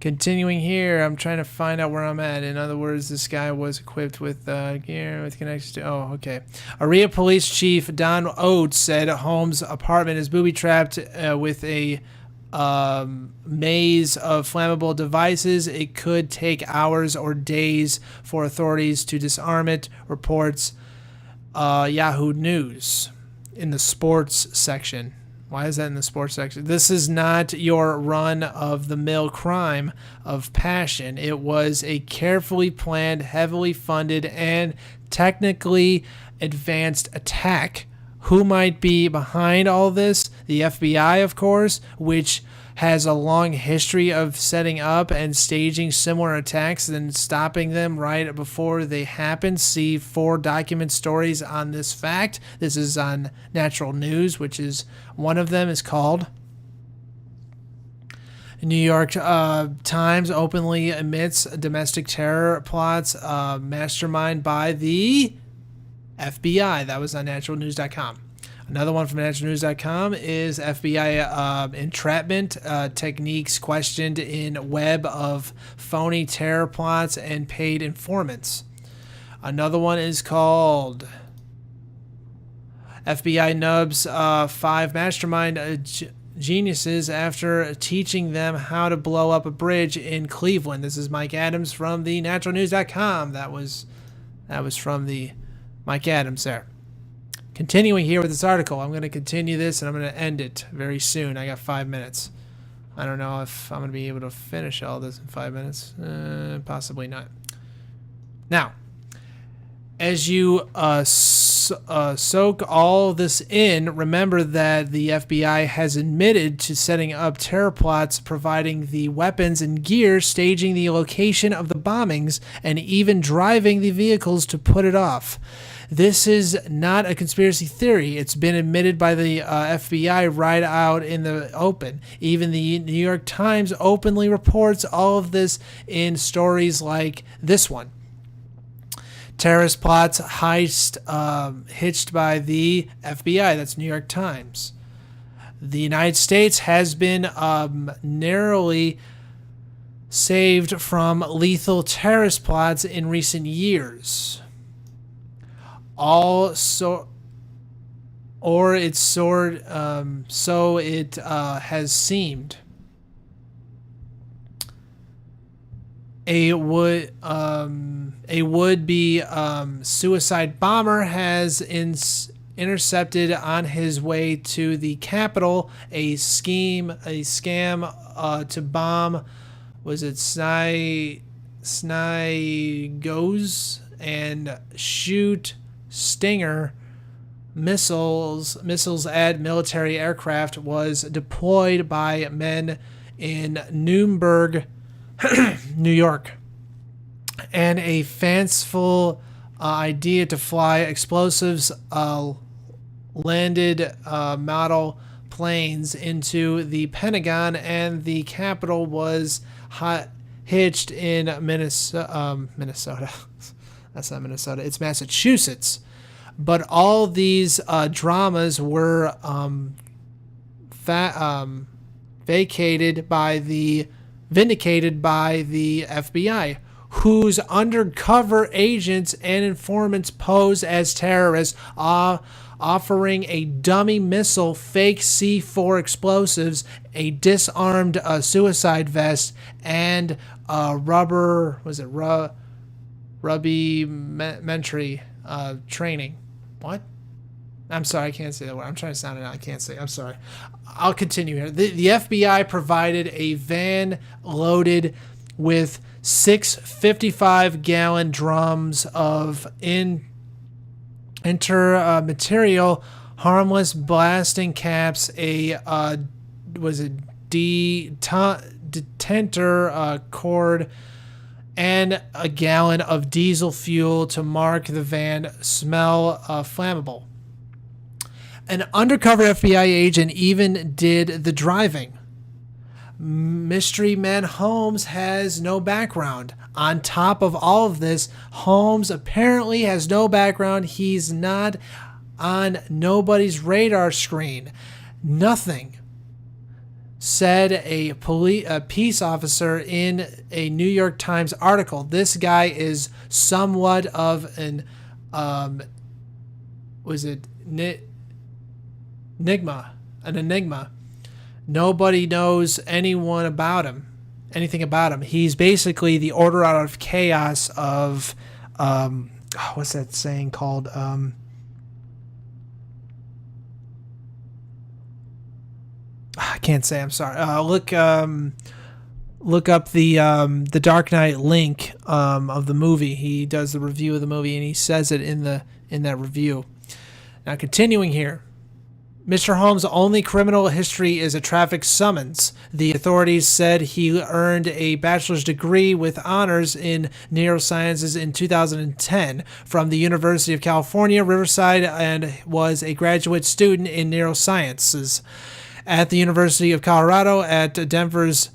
Continuing here, I'm trying to find out where I'm at. In other words, this guy was equipped with gear with connections to... Oh, okay. Aurora Police Chief Don Oates said Holmes' apartment is booby-trapped with a maze of flammable devices. It could take hours or days for authorities to disarm it, reports Yahoo News in the sports section. Why is that in the sports section? This is not your run-of-the-mill crime of passion. It was a carefully planned, heavily funded, and technically advanced attack. Who might be behind all this? The FBI, of course, which has a long history of setting up and staging similar attacks and stopping them right before they happen. See 4 document stories on this fact. This is on Natural News, which is one of them is called. New York Times openly admits domestic terror plots mastermind by the FBI. That was on naturalnews.com. Another one from naturalnews.com is FBI entrapment techniques questioned in web of phony terror plots and paid informants. Another one is called FBI nubs 5 mastermind geniuses after teaching them how to blow up a bridge in Cleveland. This is Mike Adams from the naturalnews.com. That was from the Mike Adams there. Continuing here with this article, I'm going to continue this and I'm going to end it very soon. I got 5 minutes. I don't know if I'm going to be able to finish all this in 5 minutes. Possibly not. Now, as you soak all this in, remember that the FBI has admitted to setting up terror plots, providing the weapons and gear, staging the location of the bombings, and even driving the vehicles to put it off. This is not a conspiracy theory. It's been admitted by the FBI right out in the open. Even the New York Times openly reports all of this in stories like this one. Terrorist plots hitched by the FBI. That's New York Times. The United States has been narrowly saved from lethal terrorist plots in recent years. So it has seemed. A would-be suicide bomber has intercepted on his way to the Capitol a scam to bomb. Was it Snygos and shoot Stinger missiles at military aircraft was deployed by men in Nuremberg, New York, and a fanciful idea to fly explosives landed model planes into the Pentagon and the Capitol was hitched in Minnesota. That's not Minnesota. It's Massachusetts. But all these dramas were vindicated by the FBI, whose undercover agents and informants pose as terrorists, offering a dummy missile, fake C4 explosives, a disarmed suicide vest, and rudimentary training. What? I'm sorry, I can't say that word. I'm trying to sound it out. I can't say it. I'm sorry. I'll continue here. The FBI provided a van loaded with 6 55-gallon drums of material, harmless blasting caps, a detonator cord, and a gallon of diesel fuel to mark the van smell flammable. An undercover FBI agent even did the driving. Mystery Man Holmes has no background. On top of all of this, Holmes apparently has no background. He's not on nobody's radar screen. Nothing. Said a peace officer in a New York Times article. This guy is somewhat of an enigma. Nobody knows anything about him. He's basically the order out of chaos of what's that saying called? I can't say. I'm sorry. Look up the Dark Knight link of the movie. He does the review of the movie, and he says it in that review. Now, continuing here. Mr. Holmes' only criminal history is a traffic summons. The authorities said he earned a bachelor's degree with honors in neurosciences in 2010 from the University of California, Riverside, and was a graduate student in neurosciences at the University of Colorado at Denver's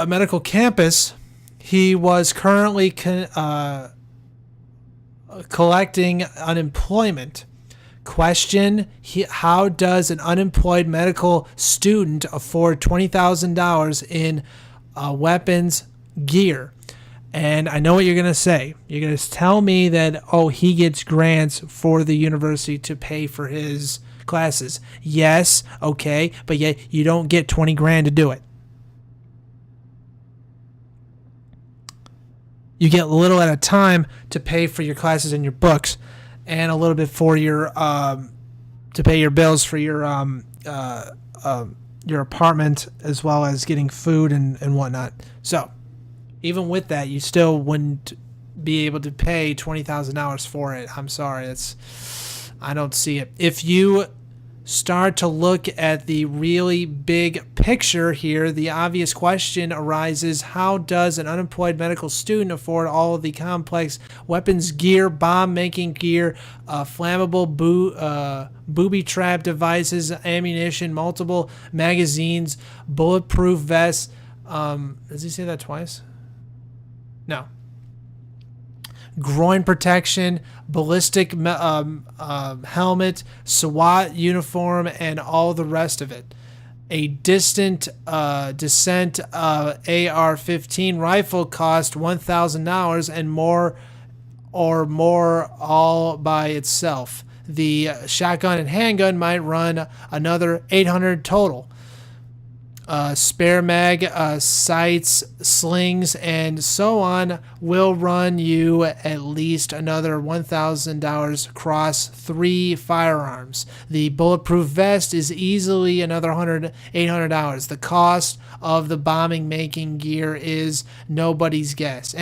medical campus. He was currently collecting unemployment. Question, how does an unemployed medical student afford $20,000 in weapons gear? And I know what you're going to say. You're going to tell me that, he gets grants for the university to pay for his classes. Yes, okay, but yet you don't get $20,000 to do it. You get a little at a time to pay for your classes and your books, and a little bit for your to pay your bills for your apartment, as well as getting food and whatnot. So even with that, you still wouldn't be able to pay $20,000 for it. I'm sorry, I don't see it. If you start to look at the really big picture here, the obvious question arises: how does an unemployed medical student afford all of the complex weapons gear, bomb-making gear, flammable booby trap devices, ammunition, multiple magazines, bulletproof vests? Does he say that twice? No. Groin protection, ballistic helmet, SWAT uniform, and all the rest of it. A distant descent AR-15 rifle cost $1,000 and more all by itself. The shotgun and handgun might run another $800 total. Spare mag, sights, slings, and so on will run you at least another $1,000 across 3 firearms. The bulletproof vest is easily another $800. The cost of the bombing making gear is anybody's guess.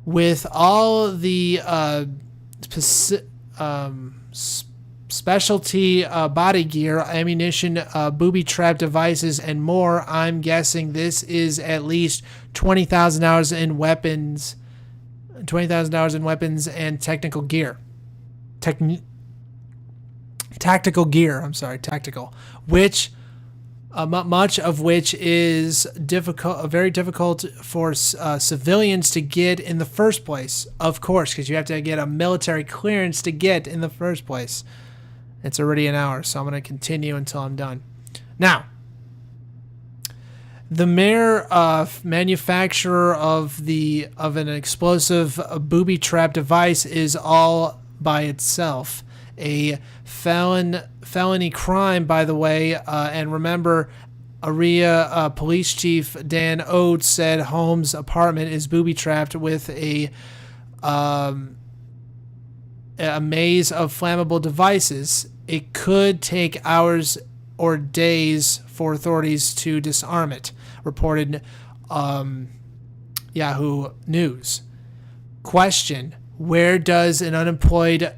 With all the specialty body gear, ammunition, booby trap devices, and more, I'm guessing this is at least $20,000 in weapons. $20,000 in weapons and technical gear. Tactical gear. I'm sorry, tactical. Which much of which is very difficult for civilians to get in the first place. Of course, because you have to get a military clearance to get in the first place. It's already an hour, so I'm going to continue until I'm done. Now, the mere manufacturer of an explosive booby trap device is all by itself a felony crime, by the way. And remember, Aurora Police Chief Dan Oates said Holmes' apartment is booby trapped with a maze of flammable devices. It could take hours or days for authorities to disarm it, reported Yahoo News. Question: where does an unemployed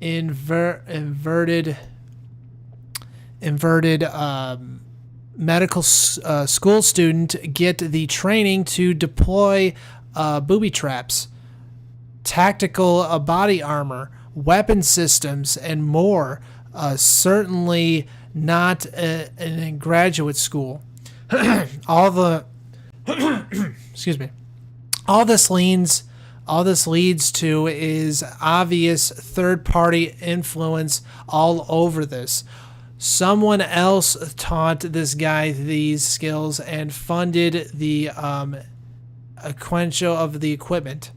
inverted medical school student get the training to deploy booby traps, tactical body armor, weapon systems, and more? Certainly not in graduate school. All this leads to is obvious third-party influence all over this. Someone else taught this guy these skills and funded the sequential of the equipment.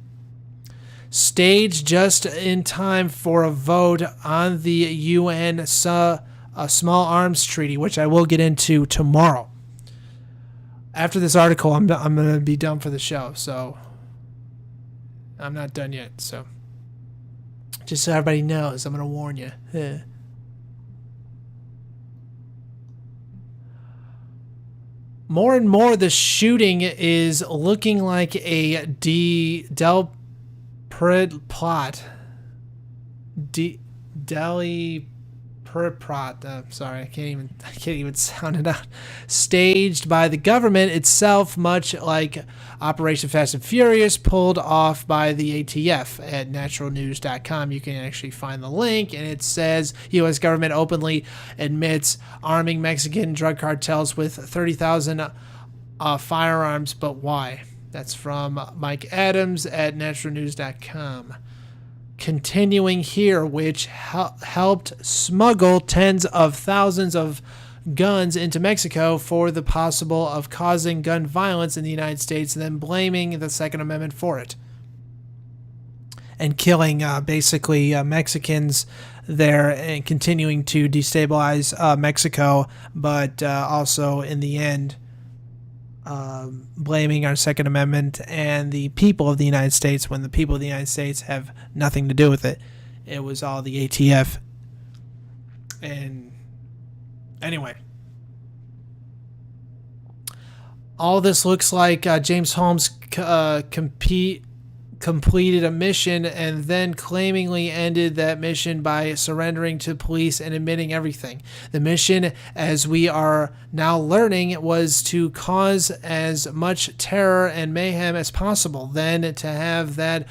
Staged just in time for a vote on the UN Small Arms Treaty, which I will get into tomorrow. After this article, I'm going to be done for the show, so I'm not done yet. So just so everybody knows, I'm going to warn you. More and more, the shooting is looking like a plot. Sorry, I can't even sound it out. Staged by the government itself, much like Operation Fast and Furious, pulled off by the ATF. At naturalnews.com, you can actually find the link, and it says U.S. government openly admits arming Mexican drug cartels with 30,000 firearms, but why? That's from Mike Adams at naturalnews.com. Continuing here, which helped smuggle tens of thousands of guns into Mexico for the possible of causing gun violence in the United States, and then blaming the Second Amendment for it. And killing basically Mexicans there and continuing to destabilize Mexico, but also in the end blaming our Second Amendment and the people of the United States when the people of the United States have nothing to do with it. It was all the ATF. And anyway, All this looks like James Holmes completed a mission and then claimingly ended that mission by surrendering to police and admitting everything. The mission, as we are now learning, was to cause as much terror and mayhem as possible, then to have that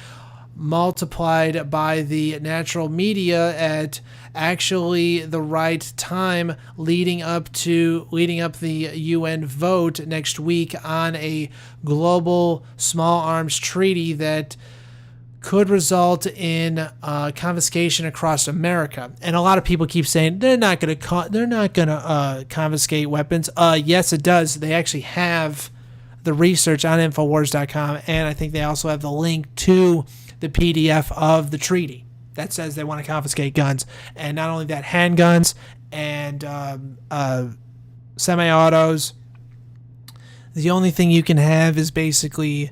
multiplied by the natural media at actually the right time, leading up the UN vote next week on a global small arms treaty that could result in confiscation across America. And a lot of people keep saying they're not going to confiscate weapons. Yes, it does. They actually have the research on Infowars.com, and I think they also have the link to the PDF of the treaty that says they want to confiscate guns. And not only that, handguns and semi-autos. The only thing you can have is basically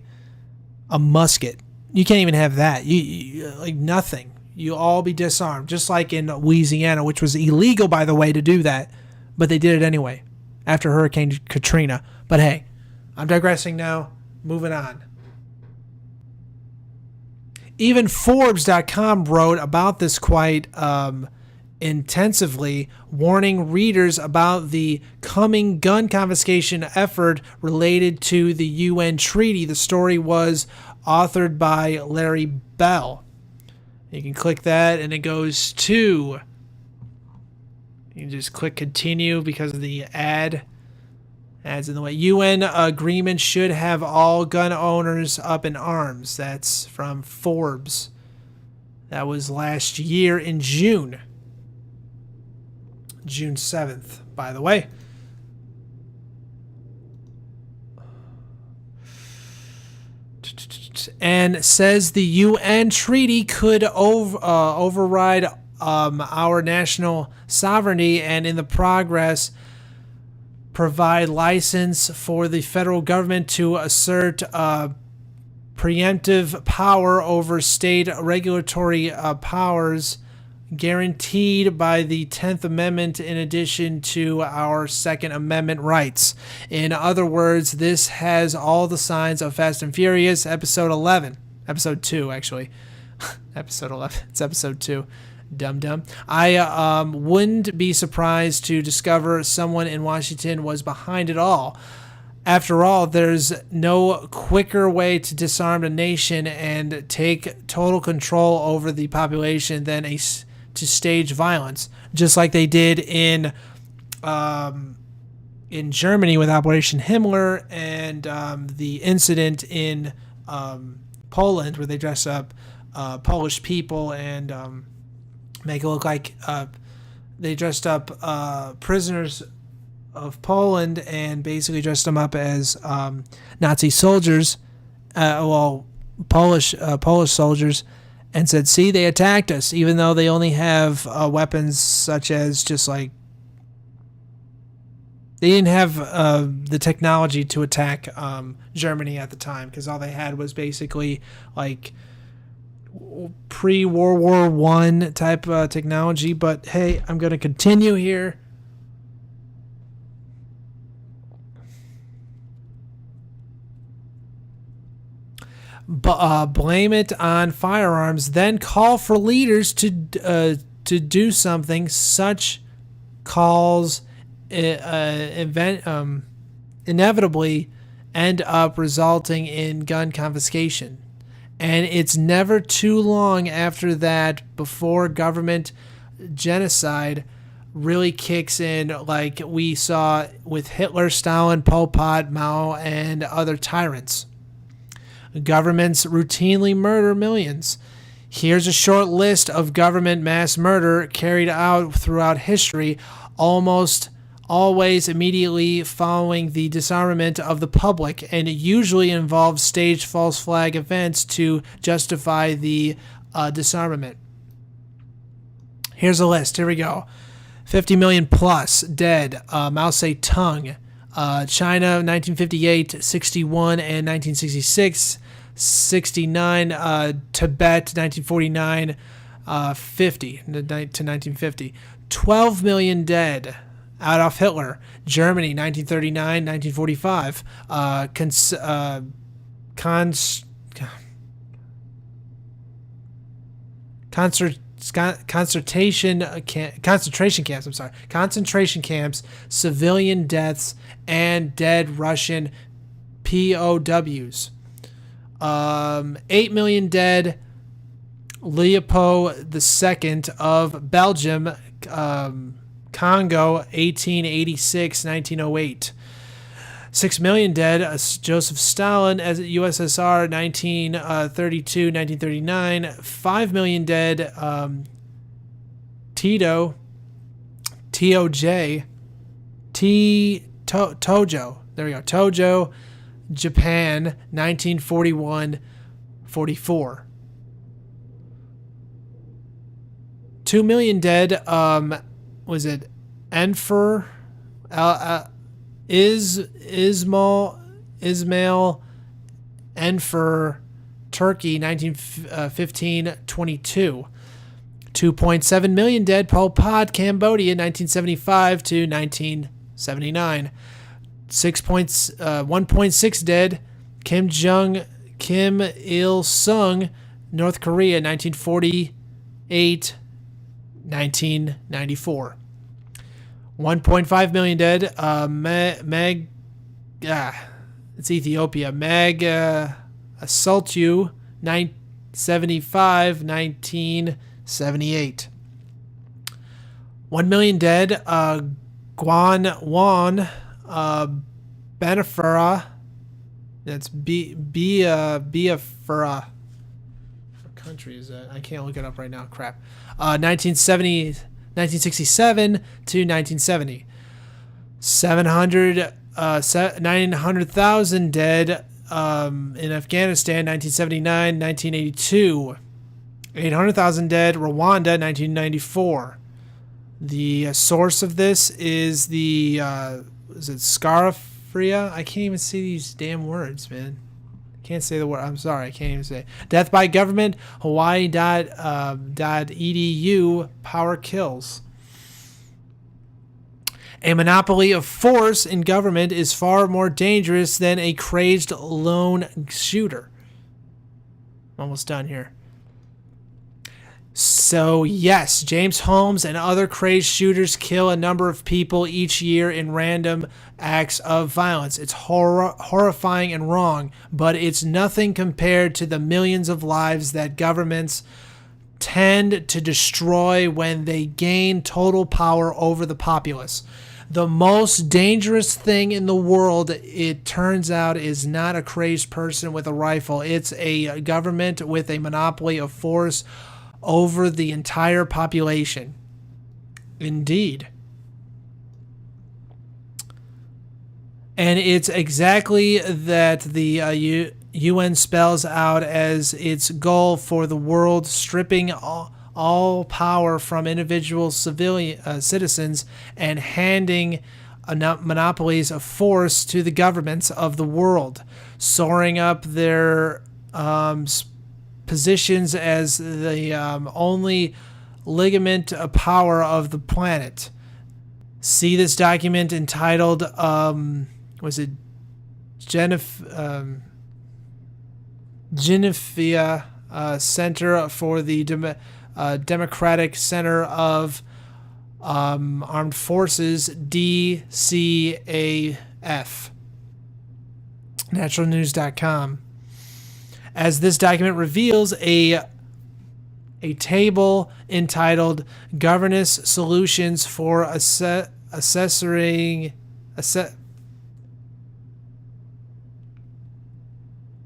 a musket. You can't even have that. You like nothing. You'll all be disarmed, just like in Louisiana, which was illegal, by the way, to do that. But they did it anyway after Hurricane Katrina. But hey, I'm digressing now. Moving on. Even Forbes.com wrote about this quite intensively, warning readers about the coming gun confiscation effort related to the UN treaty. The story was authored by Larry Bell. You can click that and it goes to... You can just click continue because of the ads in the way. UN agreement should have all gun owners up in arms. That's from Forbes. That was last year in June. June 7th, by the way. And says the UN treaty could override our national sovereignty and in the progress provide license for the federal government to assert preemptive power over state regulatory powers guaranteed by the 10th Amendment in addition to our Second Amendment rights. In other words, this has all the signs of Fast and Furious, Episode 11. Episode 2, actually. Episode 11. It's Episode 2. Dum-dum. I wouldn't be surprised to discover someone in Washington was behind it all. After all, there's no quicker way to disarm a nation and take total control over the population than to stage violence, just like they did in Germany with Operation Himmler and the incident in Poland where they dress up Polish people and make it look like they dressed up prisoners of Poland and basically dressed them up as Nazi soldiers, Polish soldiers, and said, see, they attacked us, even though they only have weapons such as just like, they didn't have the technology to attack Germany at the time, because all they had was basically like pre-World War I type technology. But hey, I'm going to continue here. Blame it on firearms, then call for leaders to do something. Such calls inevitably end up resulting in gun confiscation. And it's never too long after that before government genocide really kicks in, like we saw with Hitler, Stalin, Pol Pot, Mao, and other tyrants. Governments routinely murder millions. Here's a short list of government mass murder carried out throughout history, almost always immediately following the disarmament of the public, and it usually involves staged false flag events to justify the disarmament. Here's a list. Here we go. 50 million plus dead. Mao Zedong. China, 1958, 61, and 1966. 69. Tibet, 1949, 50 to 1950. 12 million dead. Adolf Hitler. Germany, 1939, 1945. Concentration camps. Concentration camps, civilian deaths, and dead Russian POWs. 8 million dead. Leopold II of Belgium, Congo, 1886-1908. 6 million dead. Joseph Stalin as USSR, 1932-1939. 5 million dead. Tojo, there we go. Tojo, Japan, 1941-44. 2 million dead. Was it Enfer? Ismail Enfer, Turkey, 1915-22. 2.7 million dead. Pol Pot, Cambodia, 1975 to 1979. 1.6 dead. Kim Il Sung, North Korea, 1948, 1994. 1.5 million dead. It's Ethiopia. Assaultu, 1975, 1978. 1 million dead. Guan Biafra. That's Biafra. What country is that? I can't look it up right now. Crap. 1967 to 1970. 900,000 dead in Afghanistan, 1979, 1982. 800,000 dead, Rwanda, 1994. The source of this is the, is it Scarafria? I can't even see these damn words, man. I can't say the word. I'm sorry, I can't even say it. Death by government, Hawaii.edu, power kills. A monopoly of force in government is far more dangerous than a crazed lone shooter. I'm almost done here. So, yes, James Holmes and other crazed shooters kill a number of people each year in random acts of violence. It's horrifying and wrong, but it's nothing compared to the millions of lives that governments tend to destroy when they gain total power over the populace. The most dangerous thing in the world, it turns out, is not a crazed person with a rifle. It's a government with a monopoly of force over the entire population. Indeed. And it's exactly that the UN spells out as its goal for the world, stripping all power from individual citizens and handing monopolies of force to the governments of the world, soaring up their positions as the only ligament of power of the planet. See this document entitled, Geneva Center for the Democratic Center of Armed Forces, DCAF. Naturalnews.com. As this document reveals, a table entitled Governance Solutions for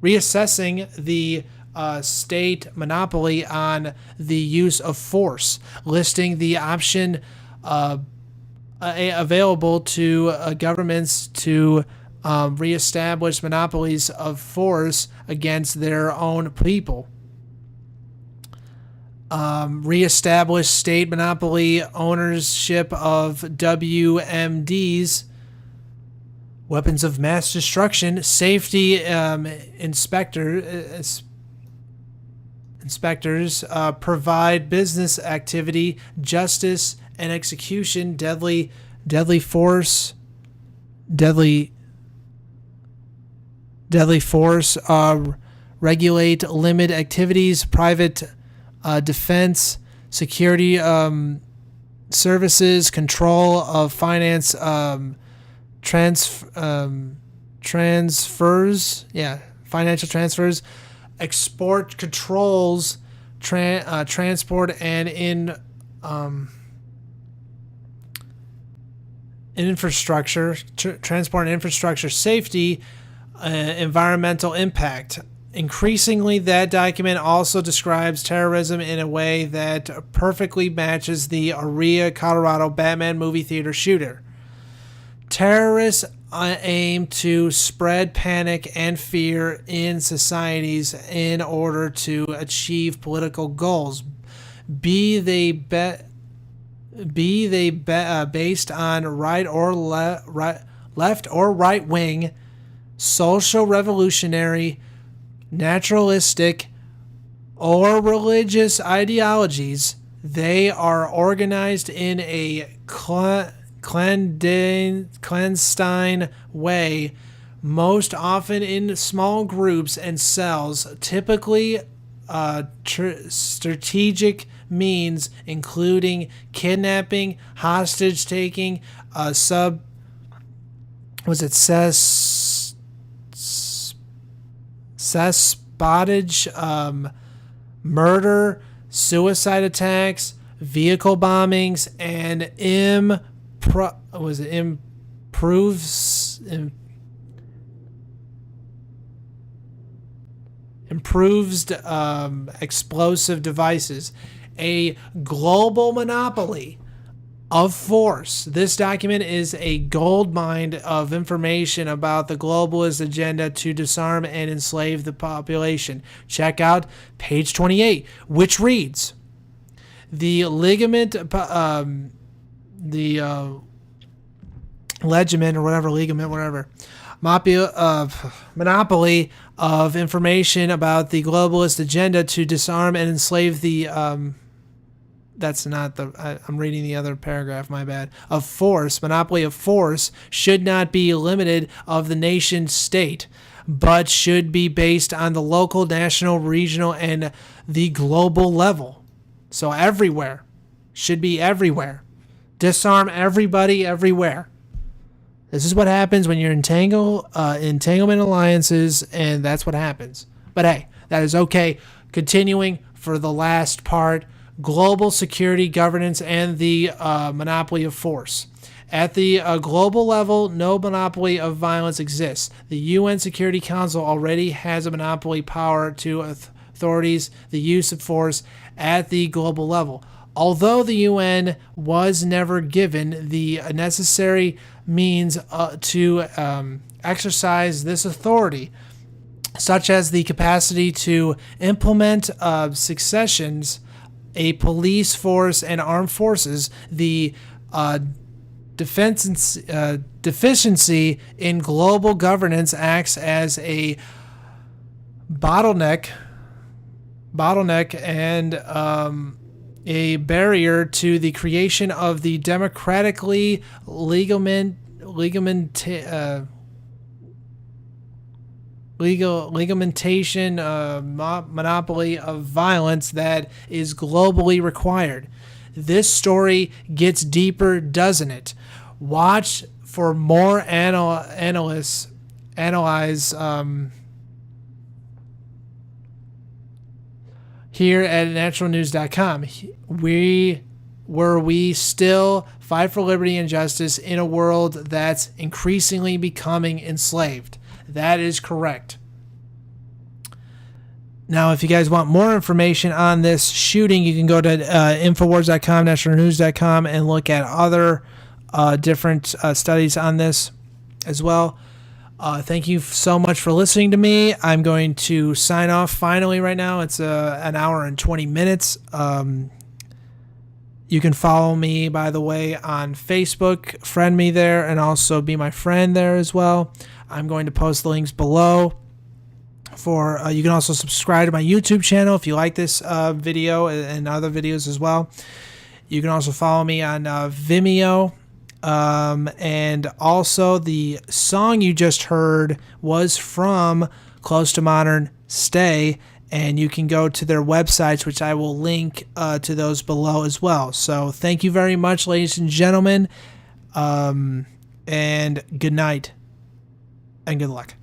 reassessing the state monopoly on the use of force, listing the option available to governments to reestablish monopolies of force against their own people. Reestablish state monopoly ownership of WMDs, weapons of mass destruction, safety inspectors provide business activity, justice and execution, deadly deadly force, regulate, limit activities, private defense, security services, control of finance, transfers, financial transfers, export controls, transport and infrastructure, transport and infrastructure safety, environmental impact. Increasingly, that document also describes terrorism in a way that perfectly matches the Aurora, Colorado Batman movie theater shooter. Terrorists aim to spread panic and fear in societies in order to achieve political goals, be they based on right or left or right wing, social revolutionary, naturalistic, or religious ideologies. They are organized in a clandestine way, most often in small groups and cells, typically strategic means including kidnapping, hostage taking, spottage, murder, suicide attacks, vehicle bombings, and improved explosive devices. A global monopoly of force. This document is a goldmine of information about the globalist agenda to disarm and enslave the population. Check out page 28, which reads, the legiment, monopoly of information about the globalist agenda to disarm and enslave the that's not the I'm reading the other paragraph, my bad. Of force, monopoly of force should not be limited of the nation state, but should be based on the local, national, regional, and the global level. So everywhere. Should be everywhere. Disarm everybody everywhere. This is what happens when you're entanglement alliances, and that's what happens. But hey, that is okay. Continuing for the last part, global security, governance, and the monopoly of force. At the global level, no monopoly of violence exists. The UN Security Council already has a monopoly power to authorities the use of force at the global level. Although the UN was never given the necessary means to exercise this authority, such as the capacity to implement successions, a police force, and armed forces, the deficiency in global governance acts as a bottleneck and a barrier to the creation of the democratically legitimation monopoly of violence that is globally required. This story gets deeper, doesn't it? Watch for more analyze here at naturalnews.com. We still fight for liberty and justice in a world that's increasingly becoming enslaved. That is correct. Now, if you guys want more information on this shooting, you can go to Infowars.com, nationalnews.com, and look at other different studies on this as well. Thank you so much for listening to me. I'm going to sign off finally right now. It's an hour and 20 minutes. You can follow me, by the way, on Facebook. Friend me there and also be my friend there as well. I'm going to post the links below. You can also subscribe to my YouTube channel if you like this video and other videos as well. You can also follow me on Vimeo. And also the song you just heard was from Close to Modern, Stay, and you can go to their websites, which I will link to those below as well. So thank you very much, ladies and gentlemen, and good night and good luck.